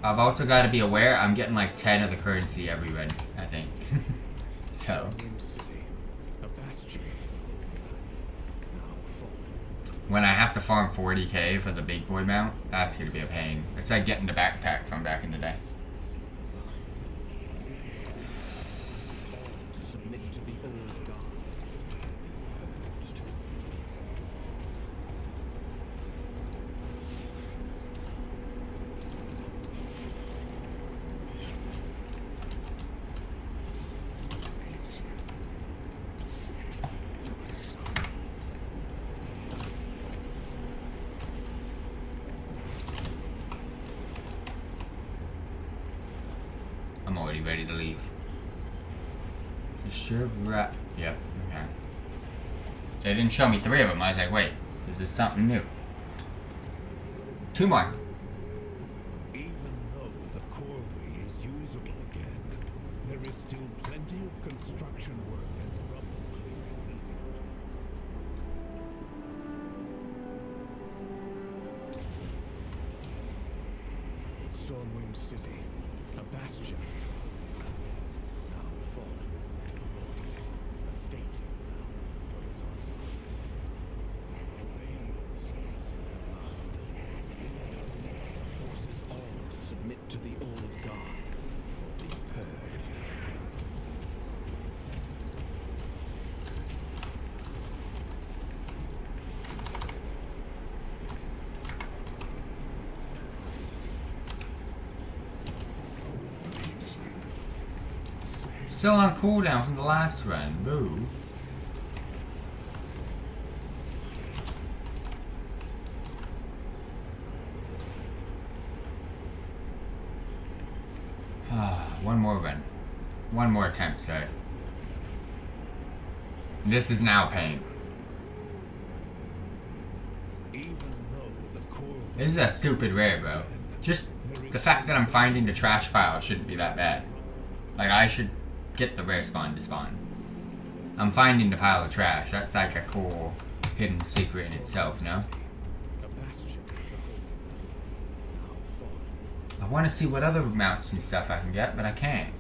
I've also got to be aware I'm getting like 10 of the currency every run, I think. So, Stormwind City, a bastion of holy light. Now fallen. when I have to farm 40k for the big boy mount, that's going to be a pain. It's like getting the backpack from back in the day. To submit to the old god. Purged. I'm already ready to leave. Sure, right. Yep, okay. They didn't show me 3 of them. I was like, wait, is this something new? 2 more. Even though the core way is usable again, there is still plenty of construction work and rubble clearing needed. Stormwind City, a bastion. Now fallen to the void, a staging ground for the sorcerers. Obeying whispers of their mind, forces all to submit to the old god, or be purged. still on cooldown from the last run. Boo. One more run. One more attempt, sorry. This is now pain. This is a stupid rare, bro. Just the fact that I'm finding the trash pile shouldn't be that bad. Like, I should get the rare spawn to spawn. I'm finding the pile of trash. That's like a cool hidden secret in itself, no? I want to see what other mounts and stuff I can get, but I can't.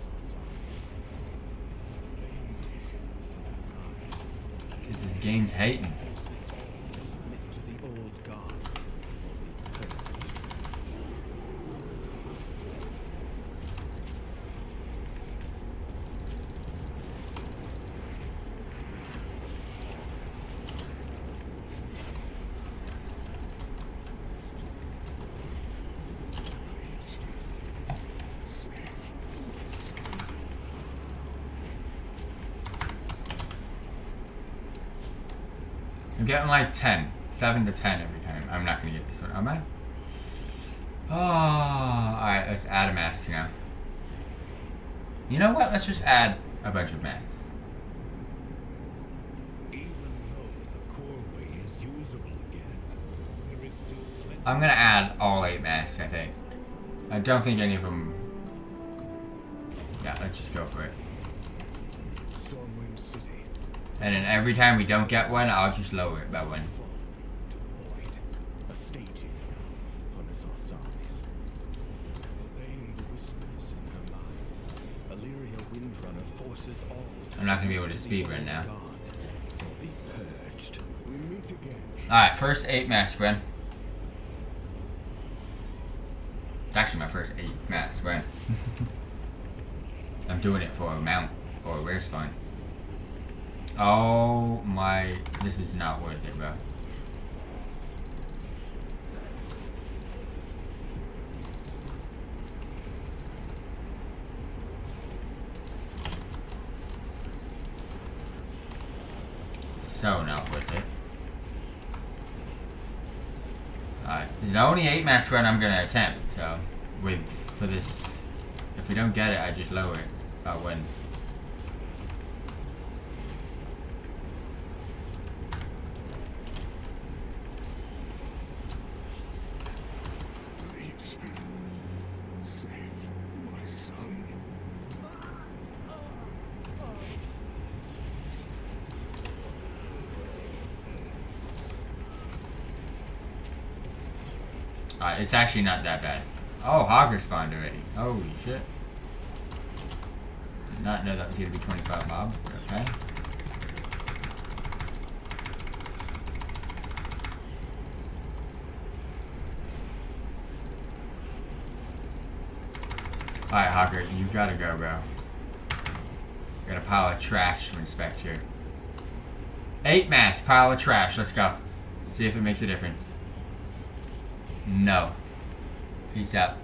Because this game's hating. I'm getting like 10. 7 to 10 every time. I'm not going to get this one, am I? Oh, alright, let's add a mask now. You know what? Let's just add a bunch of masks. I'm going to add all 8 masks, I think. I don't think any of them... Yeah, let's just go for it. And then every time we don't get one, I'll just lower it by one. I'm not gonna be able to speedrun now. Alright, first 8 mask run. It's actually my first 8 mask run. I'm doing it for a mount or a rare spawn. Oh my, this is not worth it, bro. So not worth it. Alright, this is the only 8 mask run I'm gonna attempt, so for this, if we don't get it, I just lower it by 1. It's actually not that bad. Oh, Hogger spawned already. Holy shit. Did not know that was going to be 25 mobs, but okay. Alright, Hogger, you gotta go, bro. Got a pile of trash to inspect here. 8 masks, pile of trash. Let's go. See if it makes a difference. No. Peace out.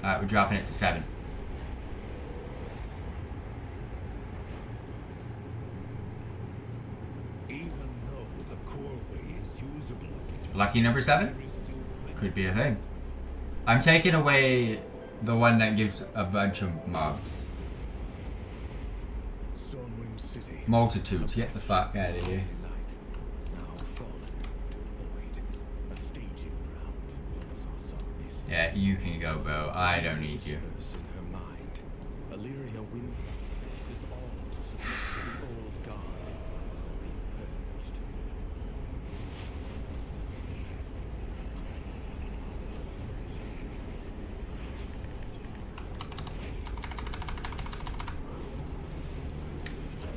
Alright, we're dropping it to 7. Lucky number 7? Could be a thing. I'm taking away the one that gives a bunch of mobs. Multitudes, get the fuck out of here. Yeah, you can go, bro. I don't need you.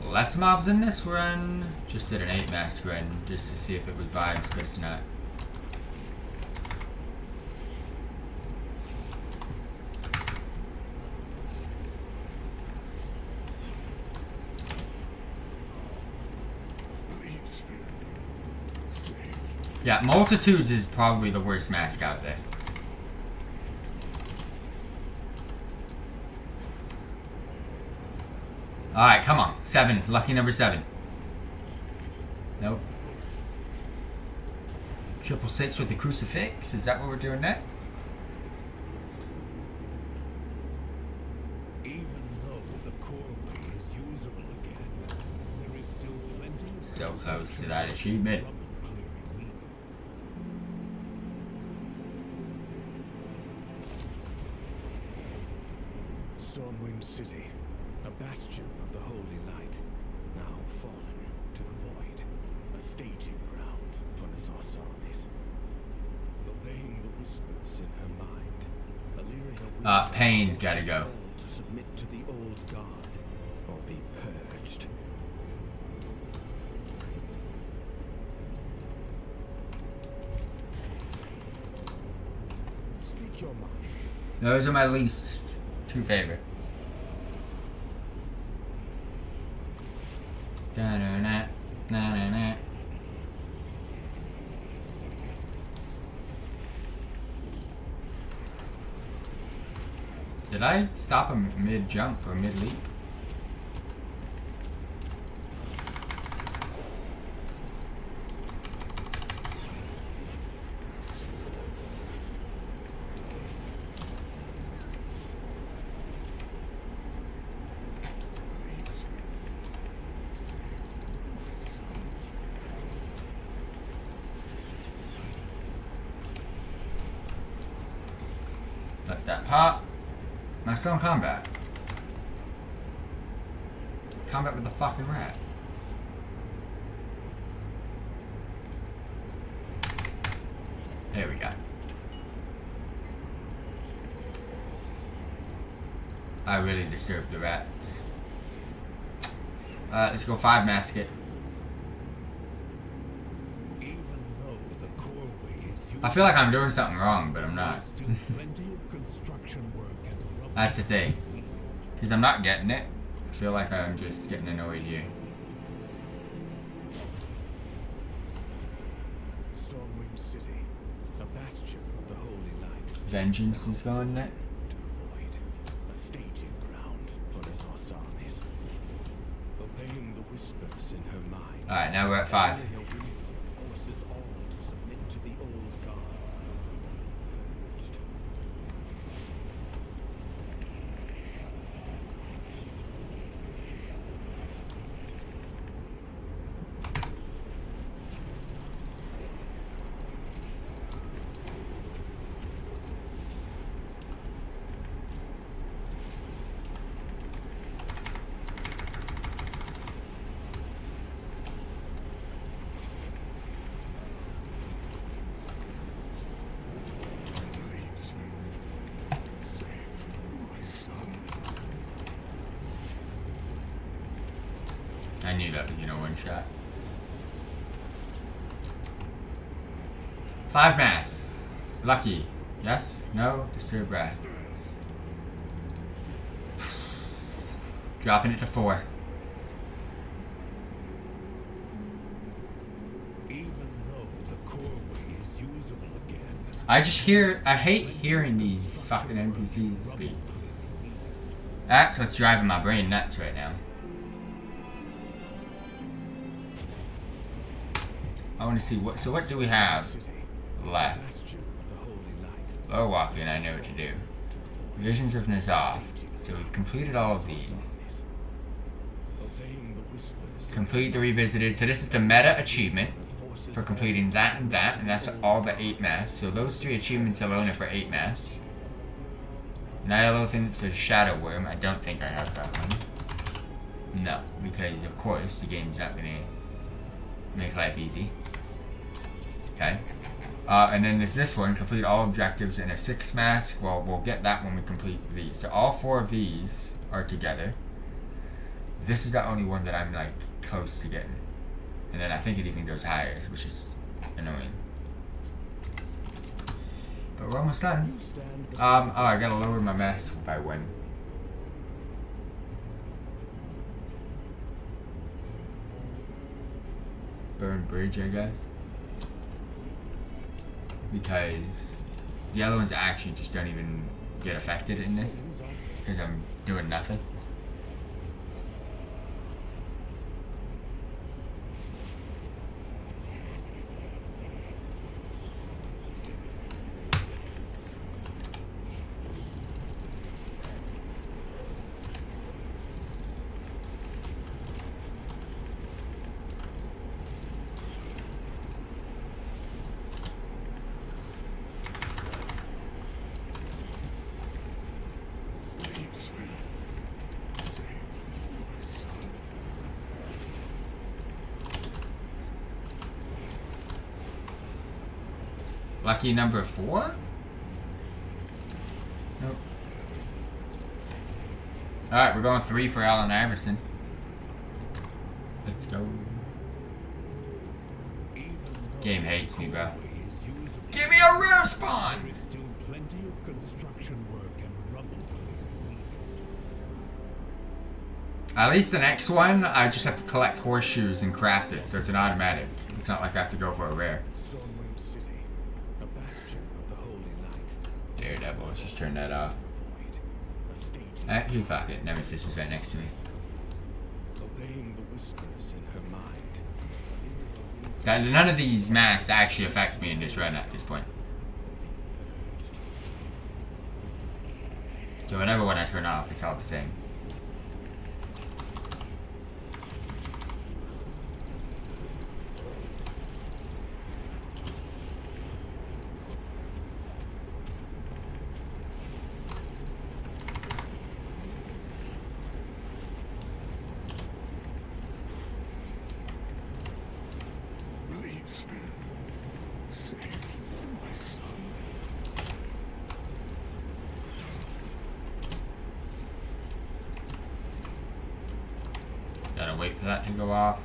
Less mobs in this run. Just did an 8 mask run just to see if it was vibes, but it's not. Yeah, Multitudes is probably the worst mask out there. Alright, come on. 7. Lucky number 7. Nope. 666 with the crucifix. Is that what we're doing next? Even though the core way is usable again, there is still plenty of So close to that achievement. Stormwind City, a bastion of the holy light, now fallen to the void, a staging ground for N'Zoth's armies. Obeying the whispers in her mind, Illyria Pain, gotta go. to submit to the old god or be purged. Speak your mind. Those are my least 2 favorite. Da-da-da, da-da-da. Did I stop him mid-jump or mid-leap? Let that pop. Am I still in combat? Combat with the fucking rat. There we go. I really disturbed the rats. Let's go 5 masket. Even though the core way is I feel like I'm doing something wrong, but I'm not. still plenty of construction work and rubble. That's the thing. Because I'm not getting it. I feel like I'm just getting annoyed here. Stormwind City, a bastion of the holy light. Vengeance is going next. To the void, a staging ground for N'Zoth's armies. Obeying the whispers in her mind. Alright, now we're at 5. Illyria forces all to submit to the old god. Purged. I knew that was gonna one shot. 5 mass. Lucky. Yes? No? Disturb rats. Dropping it to 4. Even though the core way is usable again. I hate hearing these fucking NPCs speak. That's what's driving my brain nuts right now. I want to see what do we have City, left? bastion of the holy light. Low walking, I know what to do. Visions of N'Zoth. So we've completed all of these. Obeying the whispers. Complete the revisited. So this is the meta achievement for completing that, and that's all the 8 mass. So those 3 achievements alone are for 8 mass. Nihilothin to Shadow Worm. I don't think I have that one. No, because of course the game's not gonna make life easy. Okay. And then there's this one, complete all objectives in a 6 mask. Well, we'll get that when we complete these. So all 4 of these are together. This is the only one that I'm like close to getting. And then I think it even goes higher, which is annoying. But we're almost done. Oh, I gotta lower my mask by 1. Burn bridge, I guess. Because the other ones actually just don't even get affected in this. Because I'm doing nothing. Lucky number 4? Nope. Alright, we're going 3 for Allen Iverson. Let's go. Game hates me, bro. Give me a rare spawn! There is still plenty of construction work and rubble clearing. At least the next one, I just have to collect horseshoes and craft it, so it's an automatic. It's not like I have to go for a rare. Stormwind City, a bastion of the holy light. Daredevil, let's just turn that off. Void, a staging Actually, fuck it. Nemesis is right next to me. obeying the whispers in her mind. None of these masks actually affect me in this run at this point. So whatever one I turn off, it's all the same. Please, save my son. Gotta wait for that to go off.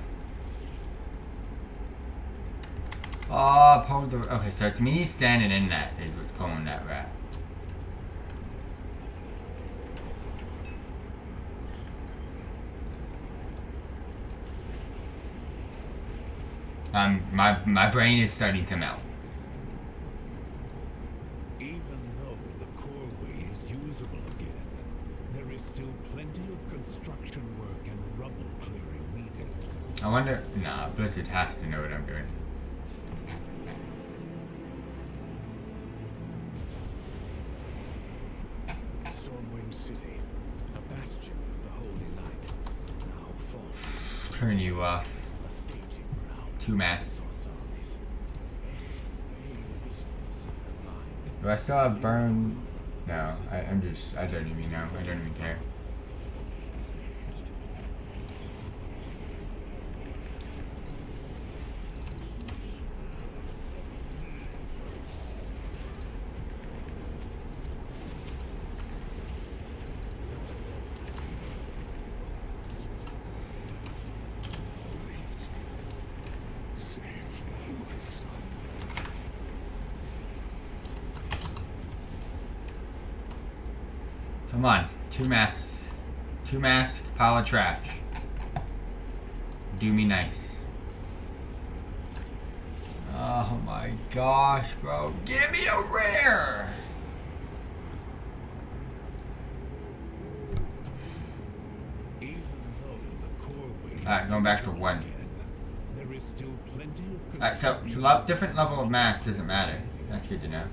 Oh, pull the. Okay, so it's me standing in that is what's pulling that rat. My brain is starting to melt. Even though the core way is usable again, there is still plenty of construction work and rubble clearing needed. I wonder. Nah, Blizzard has to know what I'm doing. Stormwind City, a bastion of the holy light, now fallen, Turn you off. a staging ground. 2 masks. Do I still have burn? No, I don't even know. I don't even care. Come on, 2 masks. 2 masks, pile of trash. Do me nice. Oh my gosh, bro. Give me a rare! Even though the core way Alright, going back to 1. there is still plenty of Alright, so different level of mask doesn't matter. That's good to know.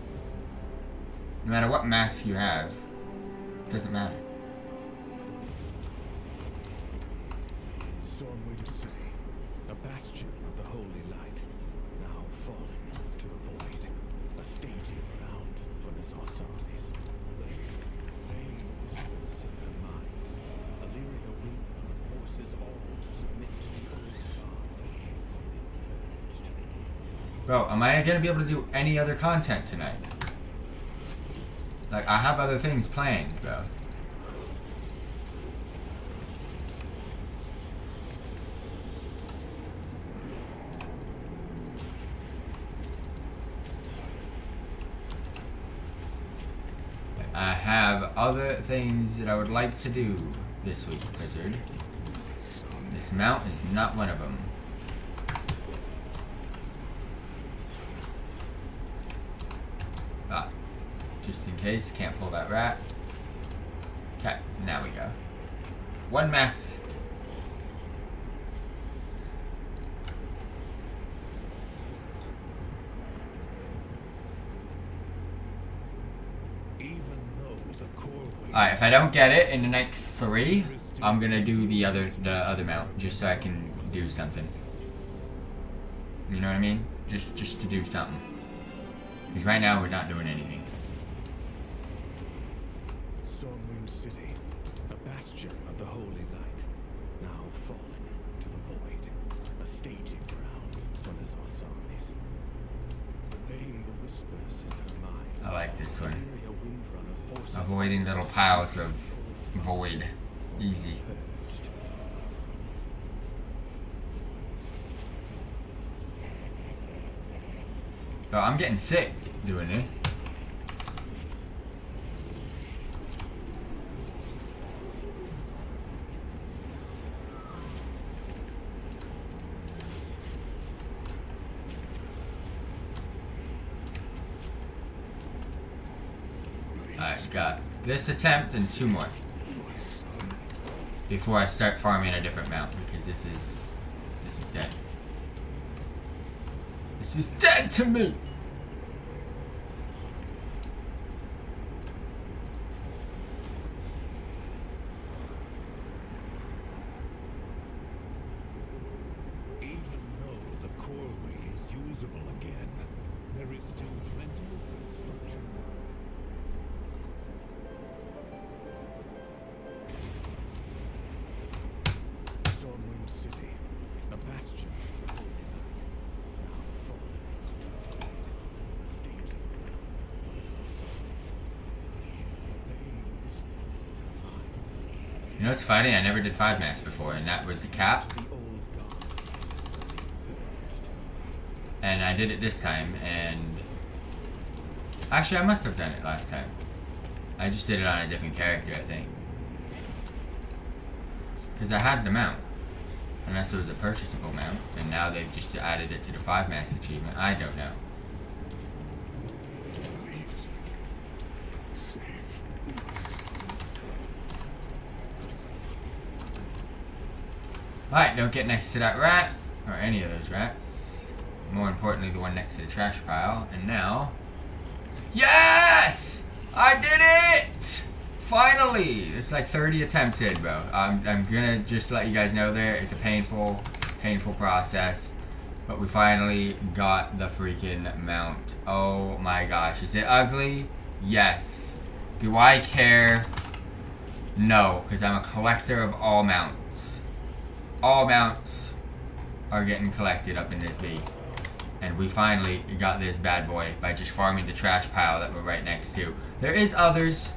No matter what mask you have, it doesn't matter. Stormwind City, a bastion of the holy light, now fallen to the void, a staging ground for N'Zoth's armies. Vain whispers in her mind, Illyria Windrunner forces all to submit to the old god. Bro, am I gonna be able to do any other content tonight? Like, I have other things planned, bro. I have other things that I would like to do this week, Blizzard. This mount is not one of them. Ah, just in case, can't pull that rat. Okay, now we go. 1 mask. Even though the core way Alright, if I don't get it in the next 3, I'm gonna do the other mount, just so I can do something. You know what I mean? Just to do something. Because right now we're not doing anything. Stormwind City, a bastion of the holy light, now fallen to the void, a staging ground for N'Zoth's armies. Obeying the whispers avoiding little piles of void. Easy. So I'm getting sick doing this. I've got this attempt and 2 more before I start farming a different mount, because this is dead. This is dead to me. Even though the coreway is usable again, there is still plenty of construction. Stormwind City, a bastion of the holy light, now fallen to the void, a staging ground for his assassins. Obeying this was You know what's funny? I never did 5 max before, and that was the cap. the old gods. And I did it this time, and actually I must have done it last time. I just did it on a different character, I think. Because I had the mount. Unless it was a purchasable mount, and now they've just added it to the 5 max achievement. I don't know. Alright, don't get next to that rat, or any of those rats. More importantly, the one next to the trash pile. And now... Yes! I did it! Finally! It's like 30 attempts in, bro. I'm gonna just let you guys know there. It's a painful process. But we finally got the freaking mount. Oh my gosh. Is it ugly? Yes. Do I care? No, because I'm a collector of all mounts. All mounts are getting collected up in this V. And we finally got this bad boy by just farming the trash pile that we're right next to. There is others.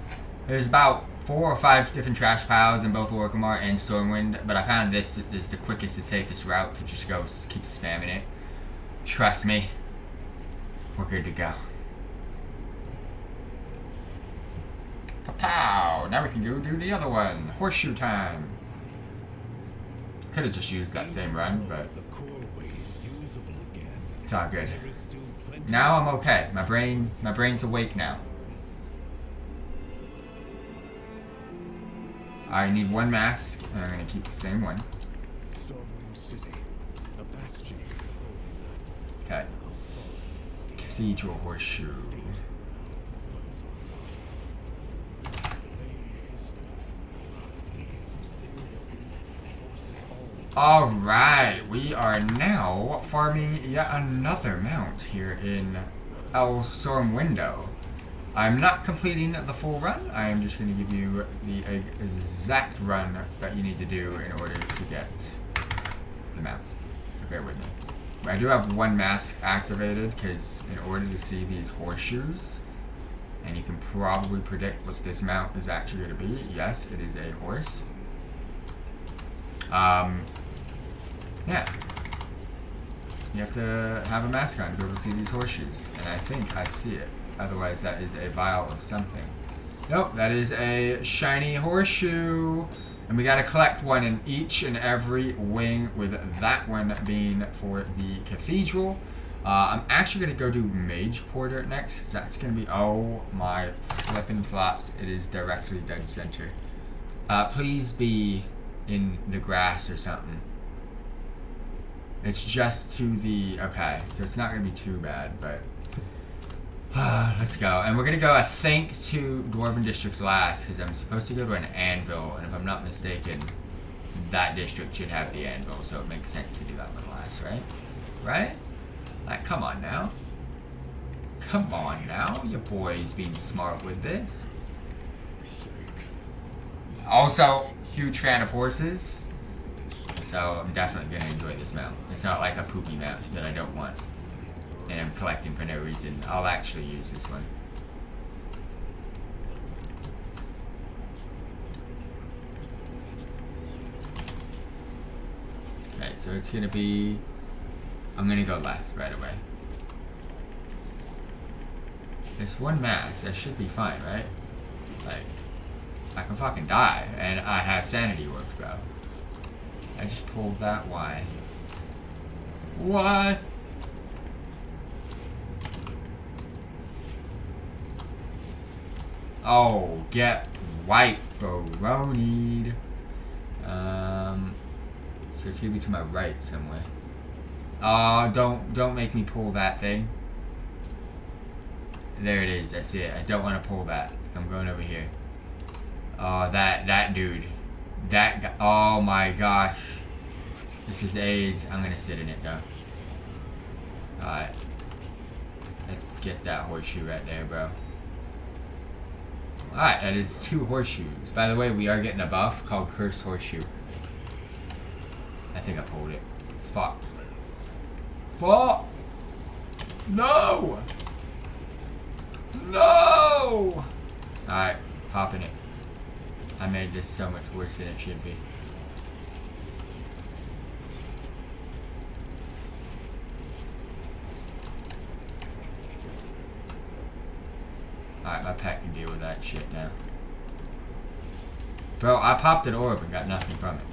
There's about 4 or 5 different trash piles in both Orgrimmar and Stormwind, but I found this is the quickest and safest route to just go keep spamming it. Trust me, we're good to go. Pow! Now we can go do the other one. Horseshoe time. Could have just used that same run, but it's all good. Now I'm okay. My brain's awake now. I need 1 mask, and I'm gonna keep the same one. Okay. Cathedral Horseshoe. Alright, we are now farming yet another mount here in El Stormwind. I'm not completing the full run. I am just going to give you the exact run that you need to do in order to get the mount. So bear with me. I do have 1 mask activated because in order to see these horseshoes, and you can probably predict what this mount is actually going to be. Yes, it is a horse. Yeah. You have to have a mask on to be able to see these horseshoes. And I think I see it. Otherwise, that is a vial of something. Nope, that is a shiny horseshoe. And we gotta collect 1 in each and every wing, with that one being for the cathedral. I'm actually gonna go do Mage Quarter next. That's gonna be, oh my flippin' flops. It is directly dead center. Please be in the grass or something. It's just to the, okay, so it's not gonna be too bad, but let's go. And we're gonna go, I think, to Dwarven District last, because I'm supposed to go to an anvil, and if I'm not mistaken, that district should have the anvil, so it makes sense to do that one last, right? Right? Like, come on now. Come on now, your boy's being smart with this. Also, huge fan of horses, so I'm definitely gonna enjoy this mount. It's not like a poopy mount that I don't want, and I'm collecting for no reason. I'll actually use this one. so it's gonna be... I'm gonna go left right away. There's one mass. I should be fine, right? Like, I can fucking die, and I have sanity orbs, bro. I just pulled that. Why? What? Oh, get white, bro-need. So it's gonna be to my right somewhere. Oh, don't make me pull that thing. There it is. I see it. I don't want to pull that. I'm going over here. Oh, that dude. That guy. Oh my gosh. This is AIDS. I'm gonna sit in it though. Alright. Let's get that horseshoe right there, bro. Alright, that is 2 horseshoes. By the way, we are getting a buff called Cursed Horseshoe. I think I pulled it. Fuck. Fuck! No! No! Alright, popping it. I made this so much worse than it should be. Alright, my pet can deal with that shit now. Bro, I popped an orb and got nothing from it.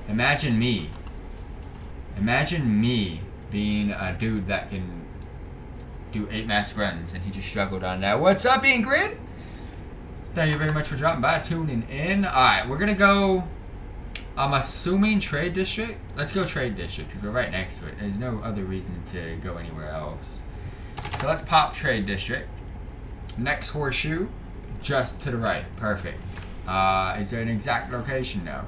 Imagine me. Imagine me being a dude that can do 8 mass runs and he just struggled on that. What's up, Ingrid? Thank you very much for dropping by, tuning in. Alright, we're gonna go, I'm assuming Trade District. Let's go Trade District because we're right next to it. There's no other reason to go anywhere else. So let's pop Trade District. Next horseshoe, just to the right. Perfect. Is there an exact location? No.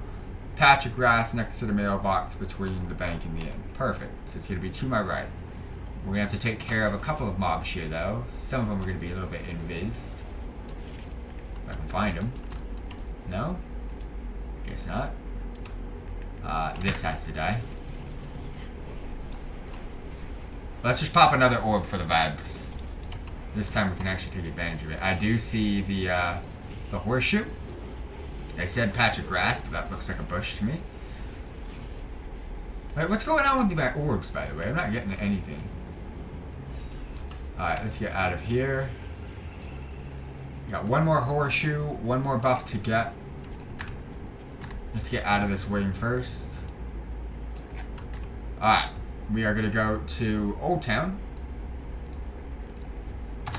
Patch of grass next to the mailbox between the bank and the inn. Perfect. So it's going to be to my right. We're going to have to take care of a couple of mobs here, though. Some of them are going to be a little bit invised. If I can find them. No? Guess not. This has to die. Let's just pop another orb for the vibes. This time we can actually take advantage of it. I do see the horseshoe. They said patch of grass, but that looks like a bush to me. Wait, what's going on with the orbs, by the way? I'm not getting anything. Alright, let's get out of here. Got one more horseshoe, one more buff to get. Let's get out of this wing first. Alright, we are going to go to Old Town.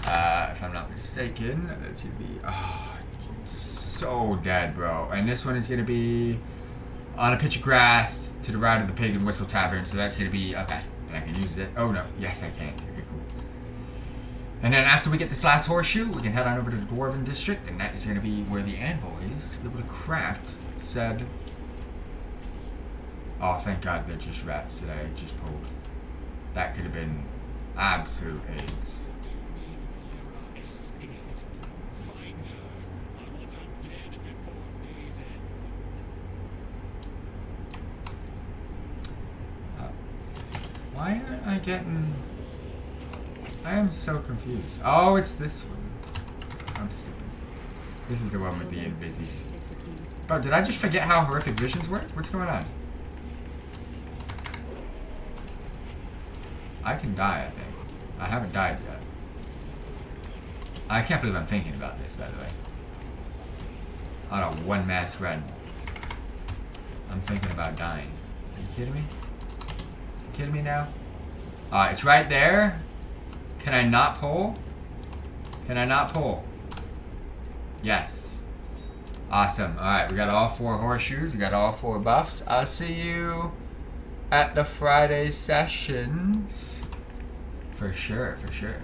If I'm not mistaken, that's going to be... Oh, so dead, bro. And this one is going to be on a pitch of grass to the right of the Pig and Whistle Tavern. So that's going to be... Okay, and I can use it. Oh, no. Yes, I can. Okay, cool. And then after we get this last horseshoe, we can head on over to the Dwarven District. And that is going to be where the anvil is to be able to craft said... Oh, thank God they're just rats that I just pulled. That could have been absolute AIDS. Why aren't I getting... I am so confused. Oh, it's this one. I'm stupid. This is the one with the invisies. Oh, did I just forget how horrific visions work? What's going on? I can die, I think. I haven't died yet. I can't believe I'm thinking about this, by the way. On a one mass run. I'm thinking about dying. Are you kidding me? Kidding me now? It's right there. Can I not pull? Can I not pull? Yes. Awesome. Alright, we got all 4 horseshoes. We got all 4 buffs. I'll see you at the Friday sessions. For sure, for sure.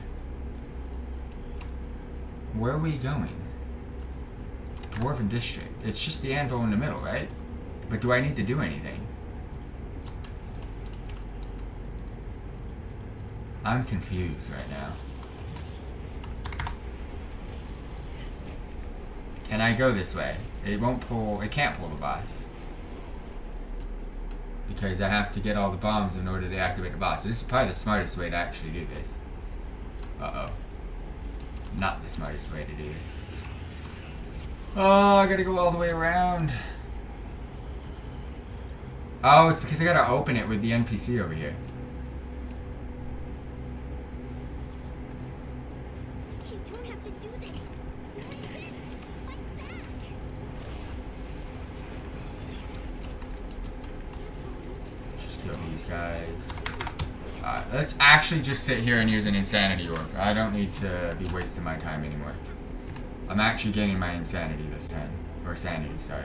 Where are we going? Dwarven District. It's just the anvil in the middle, right? But do I need to do anything? I'm confused right now. Can I go this way? It won't pull, it can't pull the boss. Because I have to get all the bombs in order to activate the boss. So this is probably the smartest way to actually do this. Uh-oh. Not the smartest way to do this. Oh, I gotta go all the way around. Oh, it's because I gotta open it with the NPC over here. You don't have to do this. Fight back. Just kill these guys. Alright, let's actually just sit here and use an insanity orb. I don't need to be wasting my time anymore. I'm actually gaining my insanity this time. Or sanity, sorry.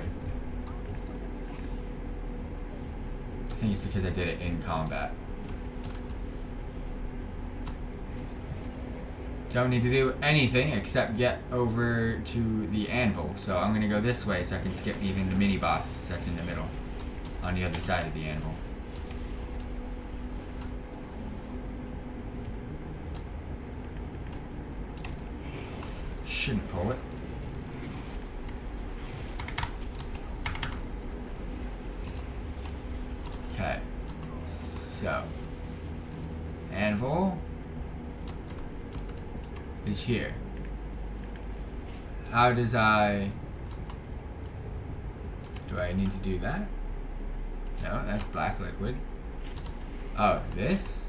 I think it's because I did it in combat. Don't need to do anything except get over to the anvil. So I'm gonna go this way so I can skip even the mini boss that's in the middle. On the other side of the anvil. Shouldn't pull it. Okay. So. Anvil is here. How does do I need to do that? No, that's black liquid. Oh, this?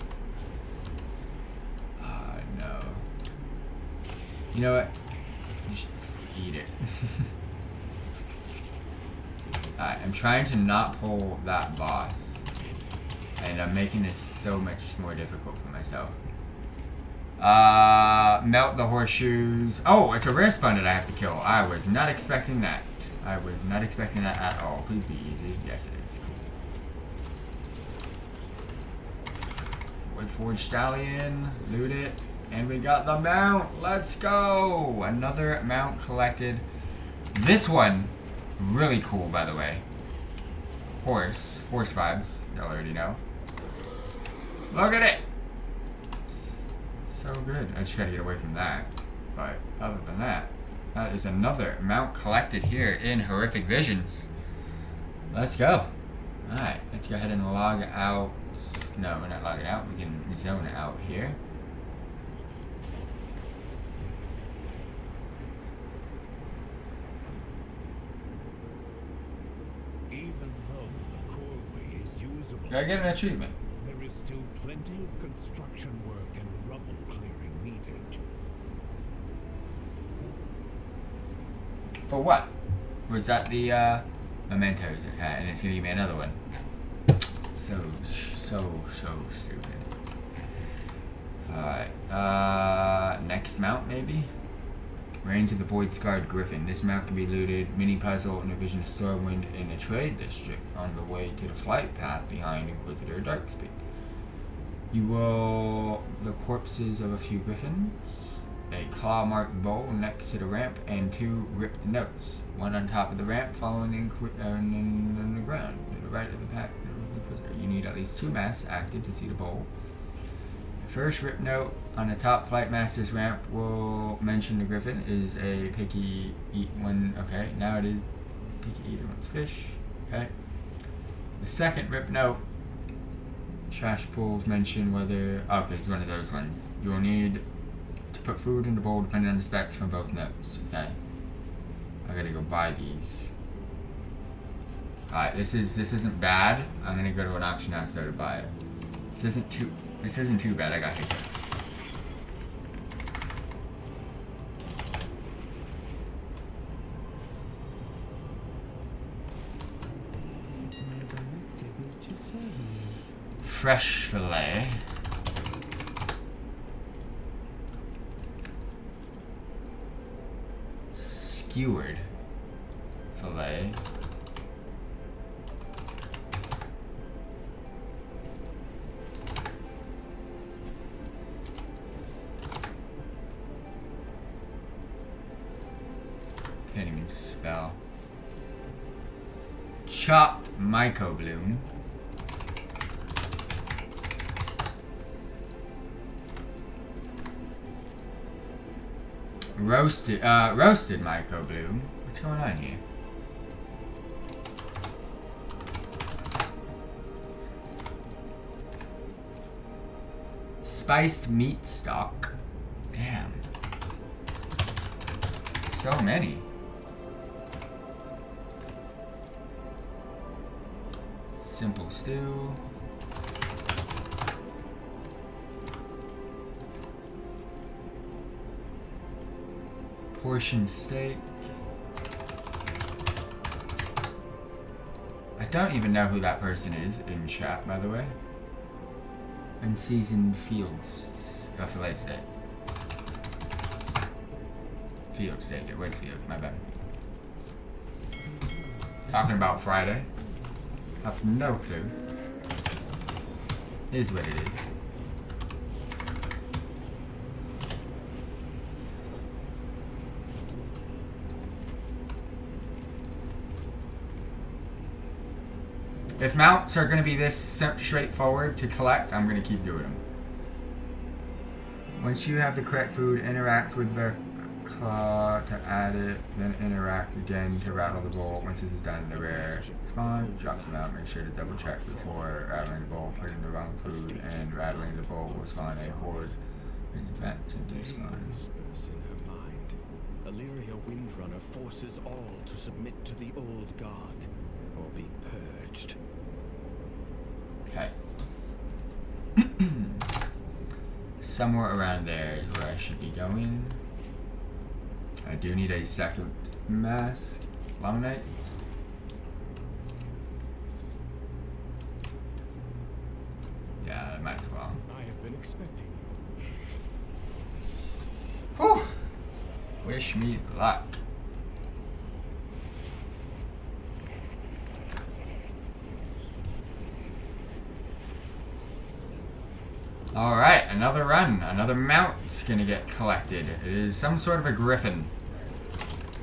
Oh, no. You know what? Just eat it. Alright, I'm trying to not pull that boss. And I'm making this so much more difficult for myself. Melt the horseshoes. Oh, it's a rare spawn that I have to kill. I was not expecting that. I was not expecting that at all. Please be easy. Yes, it is. Cool. Woodforged Stallion. Loot it. And we got the mount. Let's go. Another mount collected. This one, really cool, by the way. Horse vibes. Y'all already know. Look at it. So good. I just gotta get away from that. But other than that, that is another mount collected here in Horrific Visions. Let's go. Alright, let's go ahead and log out. No, we're not logging out. We can zone out here. Even though the causeway is usable, Gotta get an achievement. there is still plenty of construction work and rubble clearing needed. For what? Was that the mementos? Okay, and it's gonna give me another one. So stupid. Alright. Next mount maybe? Reigns of the Void Scarred Griffin. This mount can be looted, mini puzzle, and a vision of Stormwind in a trade district on the way to the flight path behind Inquisitor Darkspeak. You will the corpses of a few griffins, a claw-marked bowl next to the ramp, and 2 ripped notes. One on top of the ramp, following the on the ground to the right of the pack. You need at least 2 masks active to see the bowl. The first rip note on the top flight master's ramp will mention the griffin is a picky eat one. Okay, now it is picky eater wants fish. Okay. The second rip note, trash pools mention whether. Okay, it's one of those ones. You will need to put food in the bowl depending on the specs from both notes. Okay. I gotta go buy these. Alright, this isn't bad. I'm gonna go to an auction house though to buy it. This isn't too bad. I got hiccups. Fresh fillet. Skewered fillet. Can't even spell. Chopped mycobloom. Roasted mycobloom. What's going on here? Spiced meat stock. Damn. So many. Simple stew. Portion steak. I don't even know who that person is in chat, by the way. Unseasoned fields. Oh, fillet steak. Field steak. It was field. My bad. Talking about Friday. I have no clue. Is what it is. If mounts are going to be this straightforward to collect, I'm going to keep doing them. Once you have the correct food, interact with the claw to add it, then interact again to rattle the bowl. Once this is done, the rare spawn drops them out. Make sure to double check before rattling the bowl. Putting the wrong food and rattling the bowl will spawn a horde in advance and despawn. Illyria Windrunner forces all to submit to the old god or be purged. Okay. Somewhere around there is where I should be going. I do need a second mask. Long night. Yeah, I might as well. I have been expecting. Whew! Wish me luck. Alright, another run. Another mount's gonna get collected. It is some sort of a griffin.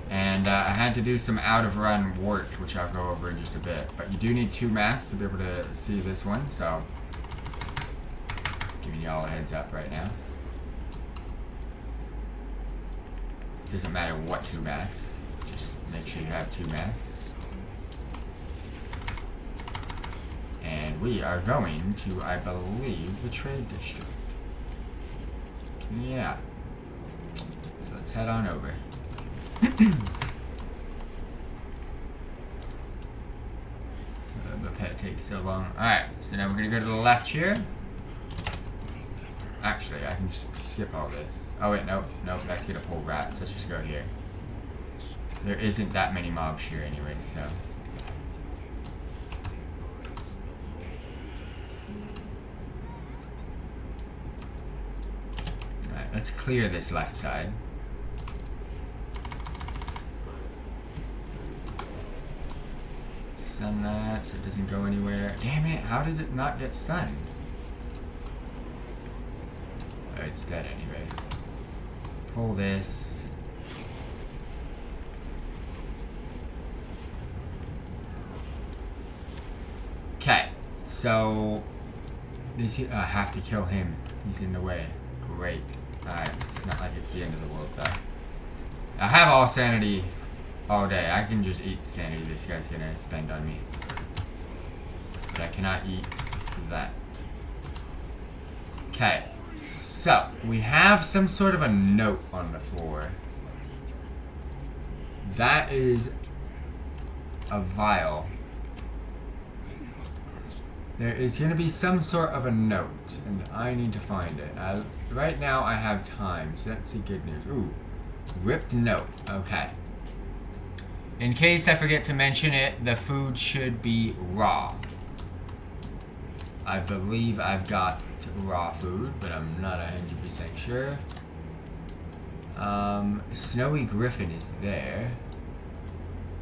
And I had to do some out-of-run work, which I'll go over in just a bit. But you do need 2 masks to be able to see this one, so... giving you all a heads up right now. Doesn't matter what 2 masks. Just make sure you have 2 masks. And we are going to, I believe, the trade district. Yeah. So let's head on over. The pet takes so long. Alright, so now we're going to go to the left here. Actually, I can just skip all this. Oh wait, nope, that's going to pull rats. Let's just go here. There isn't that many mobs here anyway, so... let's clear this left side. Stun that so it doesn't go anywhere. Damn it, how did it not get stunned? Oh, it's dead anyway. Pull this. Okay, so I have to kill him. He's in the way. Great. Alright, it's not like it's the end of the world though. I have all sanity all day. I can just eat the sanity this guy's gonna spend on me. But I cannot eat that. Okay, so we have some sort of a note on the floor. That is a vial. There is going to be some sort of a note, and I need to find it. Right now I have time, so that's the good news. Ooh, ripped note. Okay. In case I forget to mention it, the food should be raw. I believe I've got raw food, but I'm not 100% sure. Snowy Griffin is there.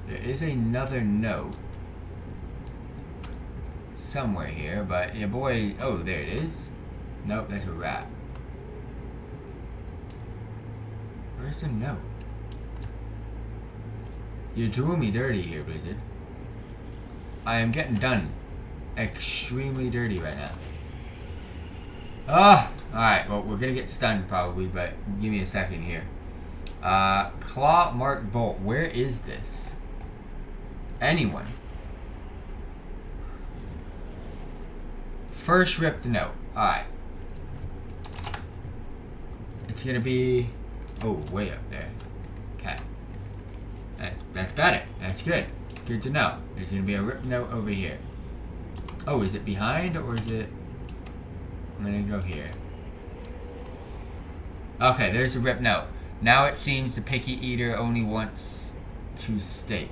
There is another note somewhere here, but your boy... oh, there it is. Nope, that's a rat. Where's the note? You're doing me dirty here, Blizzard. I am getting done. Extremely dirty right now. Oh! Alright, well, we're gonna get stunned probably, but give me a second here. Claw Mark Bolt. Where is this? Anyone? First ripped note. Alright. It's gonna be... oh, way up there. Okay. That's better. That's good. Good to know. There's gonna be a ripped note over here. Oh, is it behind or is it... I'm gonna go here. Okay, there's a rip note. Now it seems the picky eater only wants to steak.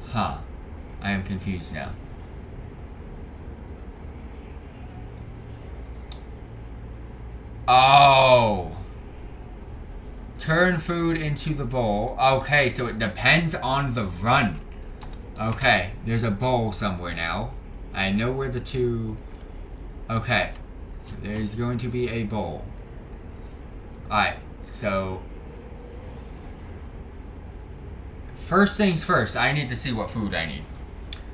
Huh. I am confused now. Oh. Turn food into the bowl. Okay, so it depends on the run. Okay, there's a bowl somewhere now. I know where the two... Okay, so there's going to be a bowl. Alright, so... First things first, I need to see what food I need.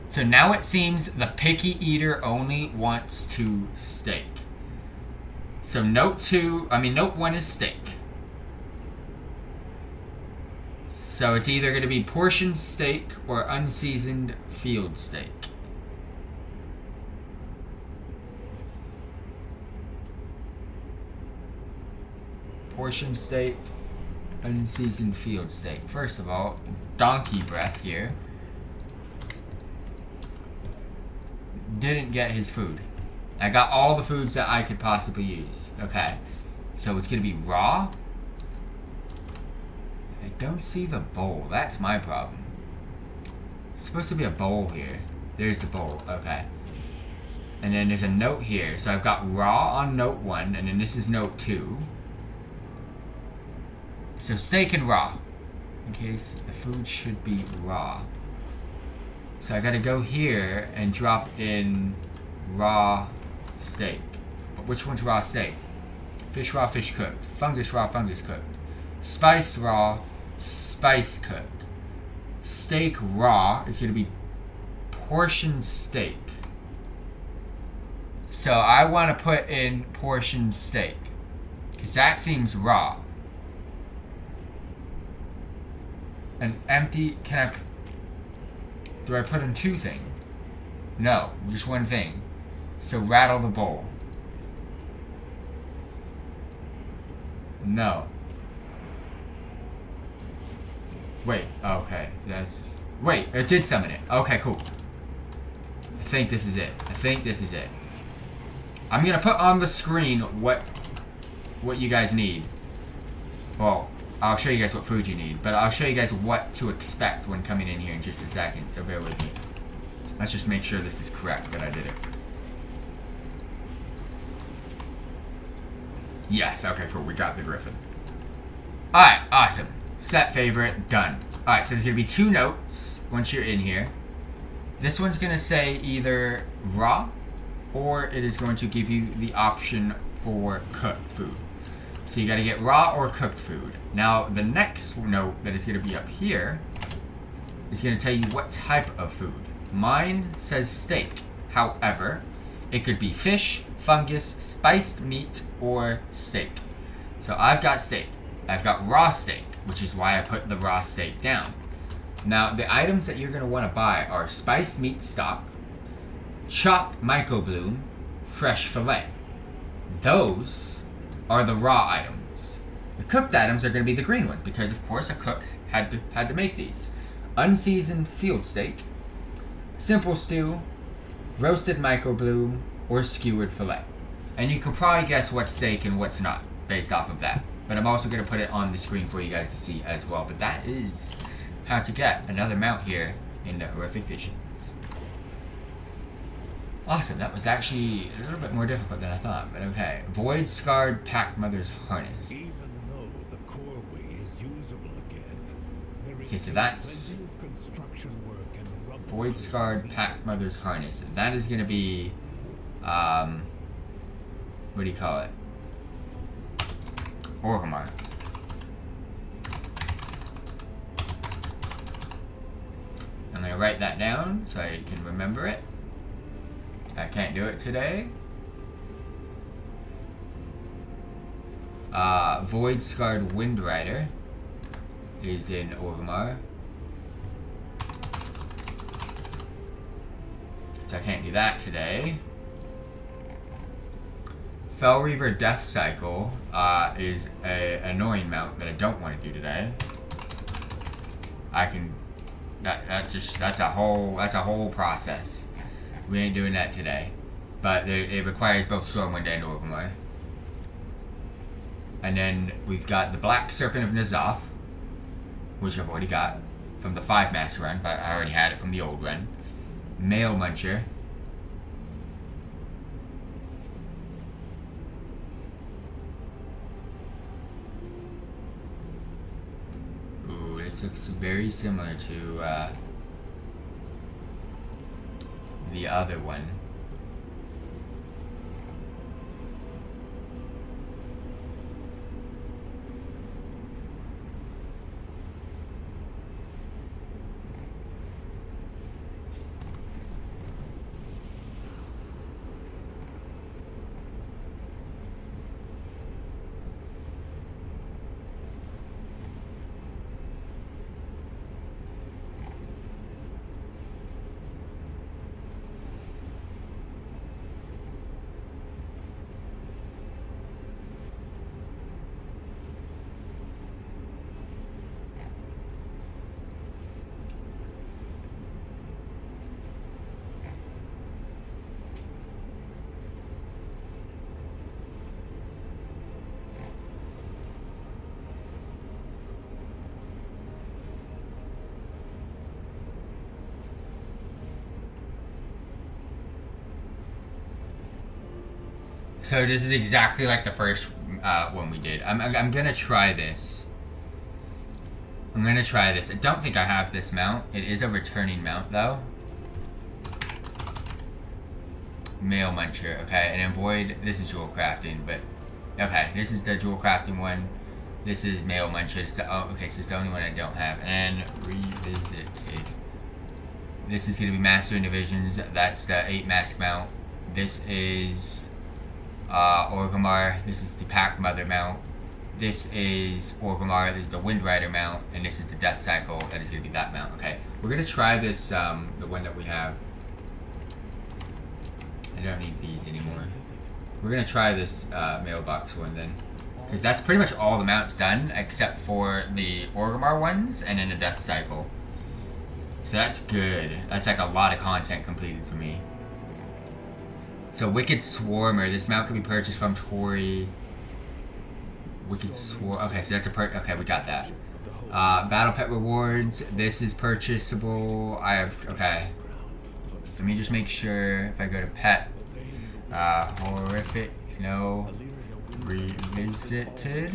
So now it seems the picky eater only wants to steak. So note 1 is steak. So it's either going to be portion steak or unseasoned field steak. Portion steak, unseasoned field steak. First of all, donkey breath here. Didn't get his food. I got all the foods that I could possibly use. Okay. So it's going to be raw. I don't see the bowl. That's my problem. It's supposed to be a bowl here. There's the bowl. Okay. And then there's a note here. So I've got raw on note 1. And then this is note 2. So steak and raw. In case the food should be raw. So I gotta go here and drop in raw steak. But which one's raw steak? Fish raw, fish cooked. Fungus raw, fungus cooked. Spice raw, spice cooked. Steak raw is gonna be portion steak. So I want to put in portion steak. Because that seems raw. An empty, do I put in 2 things? No, just 1 thing. So rattle the bowl. No. Wait, okay, wait, it did summon it. Okay, cool. I think this is it. I'm gonna put on the screen what you guys need. Well, I'll show you guys what food you need, but I'll show you guys what to expect when coming in here in just a second, so bear with me. Let's just make sure this is correct, that I did it. Yes, okay, cool, we got the griffin. Alright, awesome. Set favorite, done. Alright, so there's going to be 2 notes once you're in here. This one's going to say either raw, or it is going to give you the option for cooked food. So you got to get raw or cooked food. Now, the next note that is going to be up here is going to tell you what type of food. Mine says steak. However, it could be fish, fungus, spiced meat, or steak. So I've got steak. I've got raw steak, which is why I put the raw steak down. Now, the items that you're going to want to buy are spiced meat stock, chopped microbloom, fresh fillet. Those are the raw items. The cooked items are going to be the green ones because, of course, a cook had to make these. Unseasoned field steak, simple stew, roasted microbloom, or skewered fillet. And you can probably guess what's steak and what's not based off of that. But I'm also going to put it on the screen for you guys to see as well. But that is how to get another mount here in the Horrific Visions. Awesome, that was actually a little bit more difficult than I thought, but okay. Void Scarred Pack Mother's Harness. Even though the core way is usable again, there is Okay, so that's construction work and rubble. Void Scarred Pack Mother's Harness. And that is going to be, what do you call it? Orgrimmar. I'm going to write that down so I can remember it. I can't do it today. Void Scarred Windrider is in Orgrimmar. So I can't do that today. Fell Reaver Death Cycle is an annoying mount that I don't want to do today. I can that's a whole process. We ain't doing that today. But it requires both Stormwind and Orgrimmar. And then we've got the Black Serpent of N'Zoth, which I've already got from the 5 mass run, but I already had it from the old run. Male Muncher. Ooh, this looks very similar to the other one. So this is exactly like the first one we did. I'm gonna try this. I'm gonna try this. I don't think I have this mount. It is a returning mount though. Male Muncher, okay, and avoid. This is dual crafting, but okay, this is the dual crafting one. This is Male Muncher. It's the, oh, okay, so it's the only one I don't have. And revisited. This is gonna be Mastering Divisions. That's the 8 mask mount. This is Orgrimmar. This is the Pack Mother mount. This is Orgrimmar. This is the Wind Rider mount, and this is the Death Cycle. That is going to be that mount. Okay, we're going to try this, the one that we have. I don't need these anymore. We're going to try this mailbox one then, because that's pretty much all the mounts done, except for the Orgrimmar ones, and then the Death Cycle. So that's good. That's like a lot of content completed for me. So Wicked Swarmer, this mount can be purchased from Tori. Wicked Swarm. Okay, so that's a okay, we got that. Battle Pet Rewards. This is purchasable. I have. Okay. Let me just make sure if I go to Pet. Horrific. No. Revisited.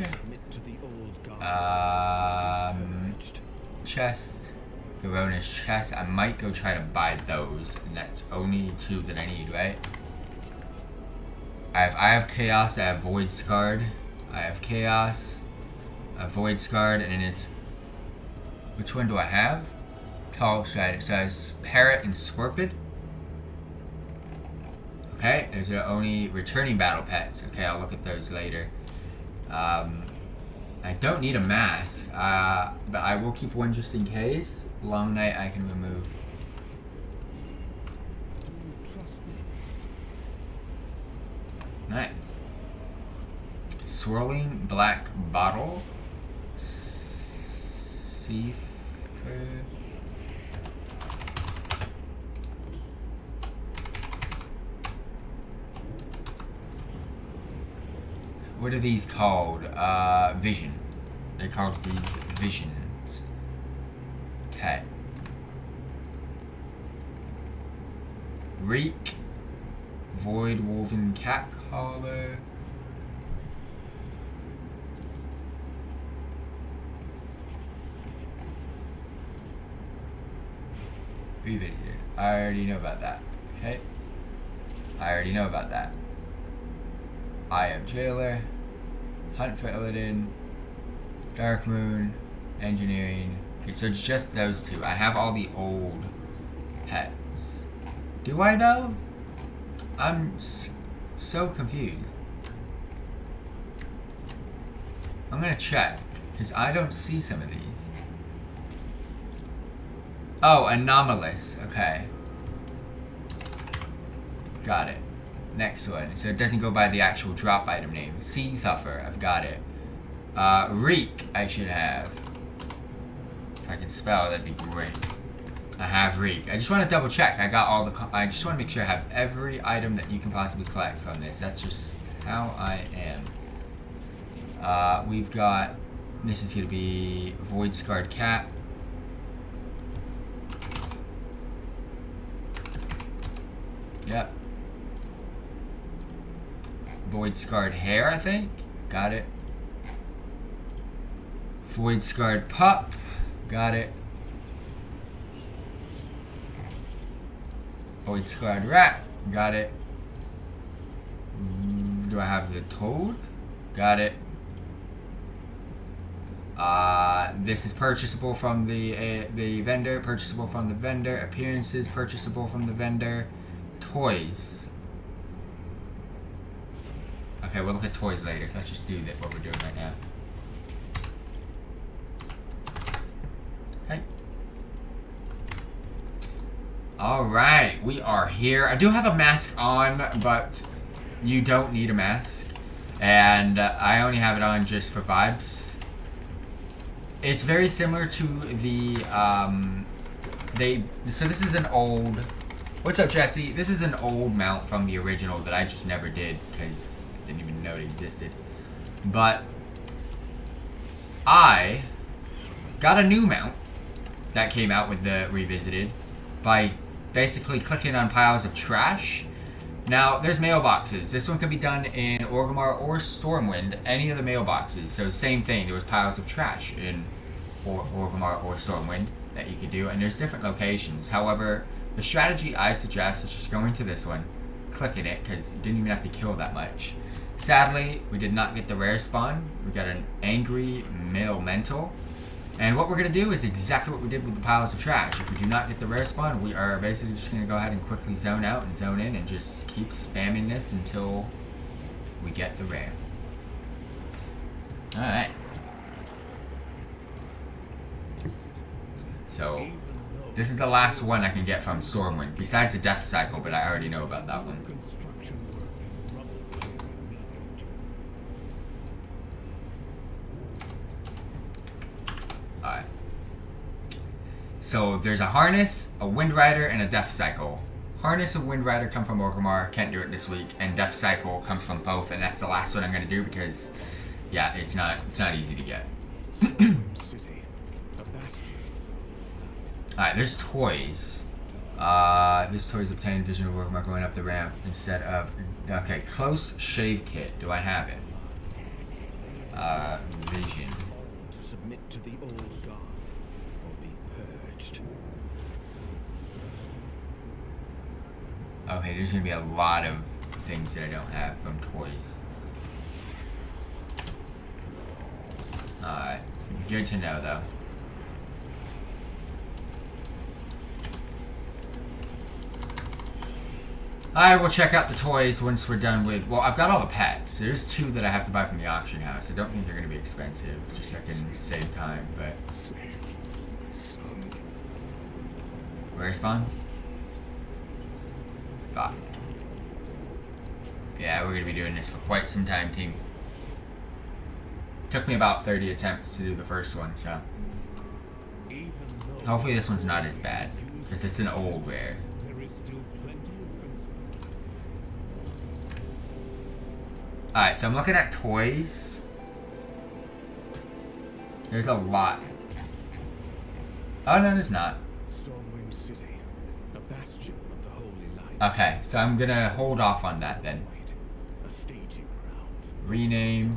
Chest. Corona's chest. I might go try to buy those. And that's only 2 that I need, right? I have Chaos, I have Void Scarred. I have Chaos, I have Void Scarred, and then it's... Which one do I have? Tall Strider. So it's Parrot and Scorpid. Okay, those are only returning battle pets. Okay, I'll look at those later. I don't need a mask, but I will keep one just in case. Long Night I can remove. Nice. Swirling Black Bottle. Seafer. What are these called? Vision. They're called these visions. Okay. Reek. Void Woven Cat Collar. Revisited. I already know about that. Okay. I already know about that. Eye of Jailer. Hunt for Illidan. Dark Moon. Engineering. Okay, so it's just those 2. I have all the old pets. Do I though? I'm so confused. I'm gonna check, because I don't see some of these. Oh, Anomalous. Okay. Got it. Next one. So it doesn't go by the actual drop item name. Sea Thuffer. I've got it. Reek, I should have. If I can spell, that'd be great. I have Reek. I just want to double check. I got all the... I just want to make sure I have every item that you can possibly collect from this. That's just how I am. We've got... This is going to be Void Scarred Cap. Yep. Void Scarred Hair, I think. Got it. Void Scarred Pup. Got it. Void Scarred Rat. Got it. Do I have the Toad? Got it. This is purchasable from the vendor. Purchasable from the vendor. Appearances purchasable from the vendor. Toys. Okay, we'll look at toys later. Let's just do that. What we're doing right now. Hey. Alright, we are here. I do have a mask on, but you don't need a mask. And I only have it on just for vibes. It's very similar to the, so this is an old, what's up Jesse? This is an old mount from the original that I just never did because I didn't even know it existed. But I got a new mount that came out with the Revisited by basically clicking on piles of trash. Now, there's mailboxes. This one could be done in Orgrimmar or Stormwind, any of the mailboxes. So same thing, there was piles of trash in Orgrimmar or Stormwind that you could do, and there's different locations. However, the strategy I suggest is just going to this one, clicking it, because you didn't even have to kill that much. Sadly, we did not get the rare spawn. We got an angry male mental. And what we're going to do is exactly what we did with the piles of trash. If we do not get the rare spawn, we are basically just going to go ahead and quickly zone out and zone in and just keep spamming this until we get the rare. Alright. So, this is the last one I can get from Stormwind, besides the death cycle, but I already know about that one. Alright. So there's a Harness, a Wind Rider, and a Death Cycle. Harness and Wind Rider come from Orgrimmar, can't do it this week, and Death Cycle comes from both, and that's the last one I'm gonna do because, yeah, it's not easy to get. Alright, there's toys. This toy is obtained vision of Orgrimmar going up the ramp instead of, okay, close shave kit. Do I have it? Vision. Submit to the old god or be purged. Okay, there's gonna be a lot of things that I don't have from toys. Alright, good to know though. Alright, we'll check out the toys once we're done with... Well, I've got all the pets. There's 2 that I have to buy from the auction house. I don't think they're going to be expensive, just so I can save time, but... Rare spawn? Fuck. Yeah, we're going to be doing this for quite some time, team. Took me about 30 attempts to do the first one, so... Hopefully this one's not as bad, because it's an old rare. Alright, so I'm looking at toys. There's a lot. Oh, no, there's not. Stormwind City, the bastion of the holy light. Okay, so I'm gonna hold off on that then. A staging ground. Rename.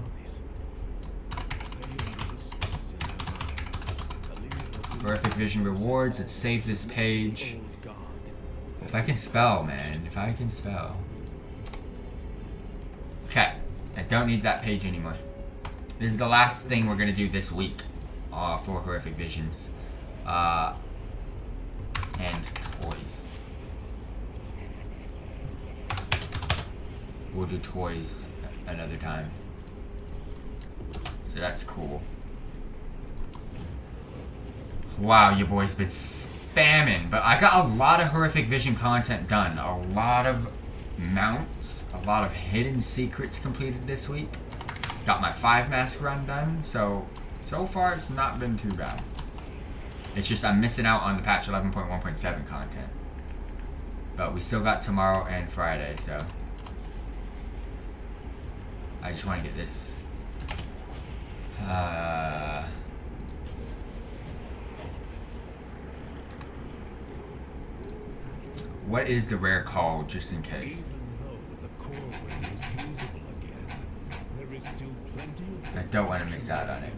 Horrific Vision rewards. Let's save this page. If I can spell, man. If I can spell. Okay. I don't need that page anymore. This is the last thing we're going to do this week for Horrific Visions. And toys. We'll do toys another time. So that's cool. Wow, your boy's been spamming. But I got a lot of Horrific Vision content done. A lot of mounts, a lot of hidden secrets completed this week. Got my 5 mask run done, so far it's not been too bad. It's just I'm missing out on the patch 11.1.7 content. But we still got tomorrow and Friday, so I just want to get this. What is the rare called, just in case? I don't want to miss out on it.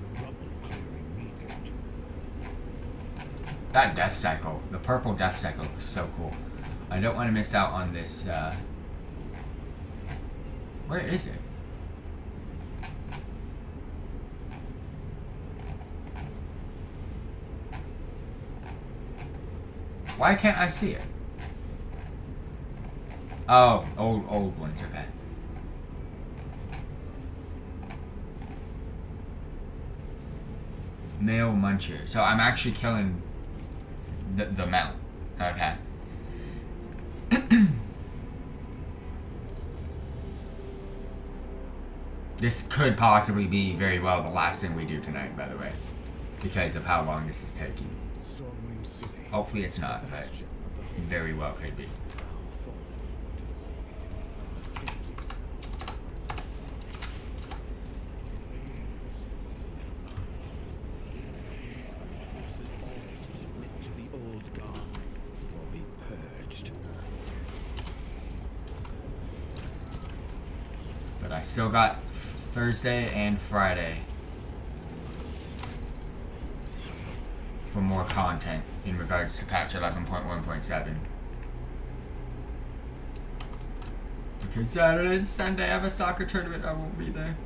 That death cycle, the purple death cycle is so cool. I don't want to miss out on this. Where is it? Why can't I see it? Oh, old ones, okay. Male muncher. So I'm actually killing the mount. Okay. This could possibly be very well the last thing we do tonight, by the way, because of how long this is taking. Hopefully it's not, but very well could be. But I still got Thursday and Friday for more content in regards to patch 11.1.7. Because Saturday and Sunday I have a soccer tournament, I won't be there.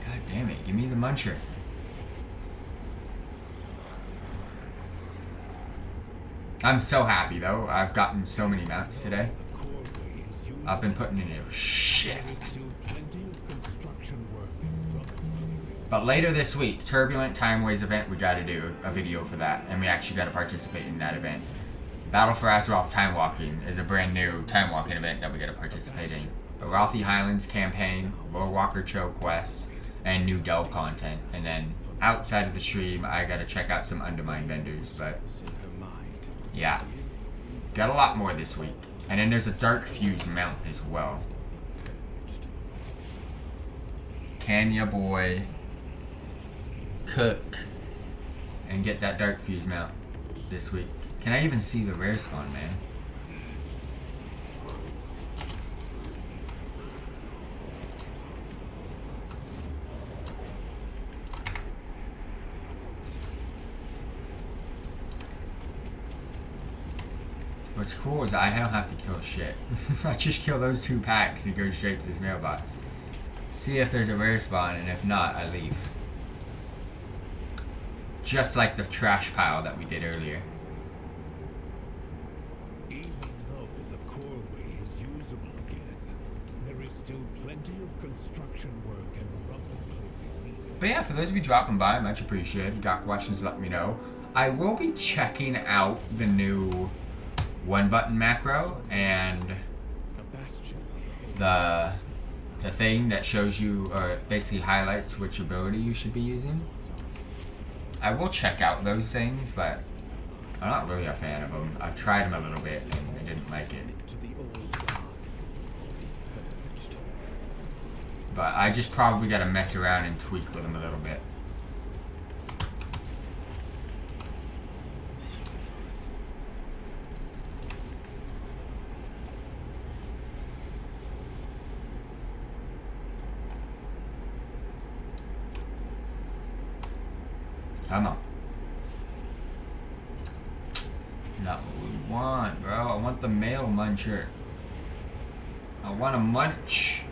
God damn it, give me the muncher. I'm so happy though, I've gotten so many maps today. I've been putting in a shit. But later this week, Turbulent Timeways event, we gotta do a video for that. And we actually gotta participate in that event. Battle for Azeroth Time Walking is a brand new time walking event that we gotta participate in. The Rothy Highlands campaign, Lord Walker Cho quests, and new Dell content. And then outside of the stream, I gotta check out some Undermine vendors. But yeah, got a lot more this week. And then there's a Dark Fuse mount as well. Can ya boy cook and get that Dark Fuse mount this week? Can I even see the rare spawn, man? What's cool is I don't have to kill shit. I just kill those 2 packs and go straight to this mailbox. See if there's a rare spawn, and if not, I leave. Just like the trash pile that we did earlier. Even though the core way is usable again, there is still plenty of construction work and rubble clearing needed. But yeah, for those of you dropping by, much appreciated. Got questions, let me know. I will be checking out the new 1-button macro and the thing that shows you, or basically highlights which ability you should be using. I will check out those things, but I'm not really a fan of them. I've tried them a little bit and I didn't like it. But I just probably gotta mess around and tweak with them a little bit. Come on. Not what we want, bro. I want the male muncher. I want a munch.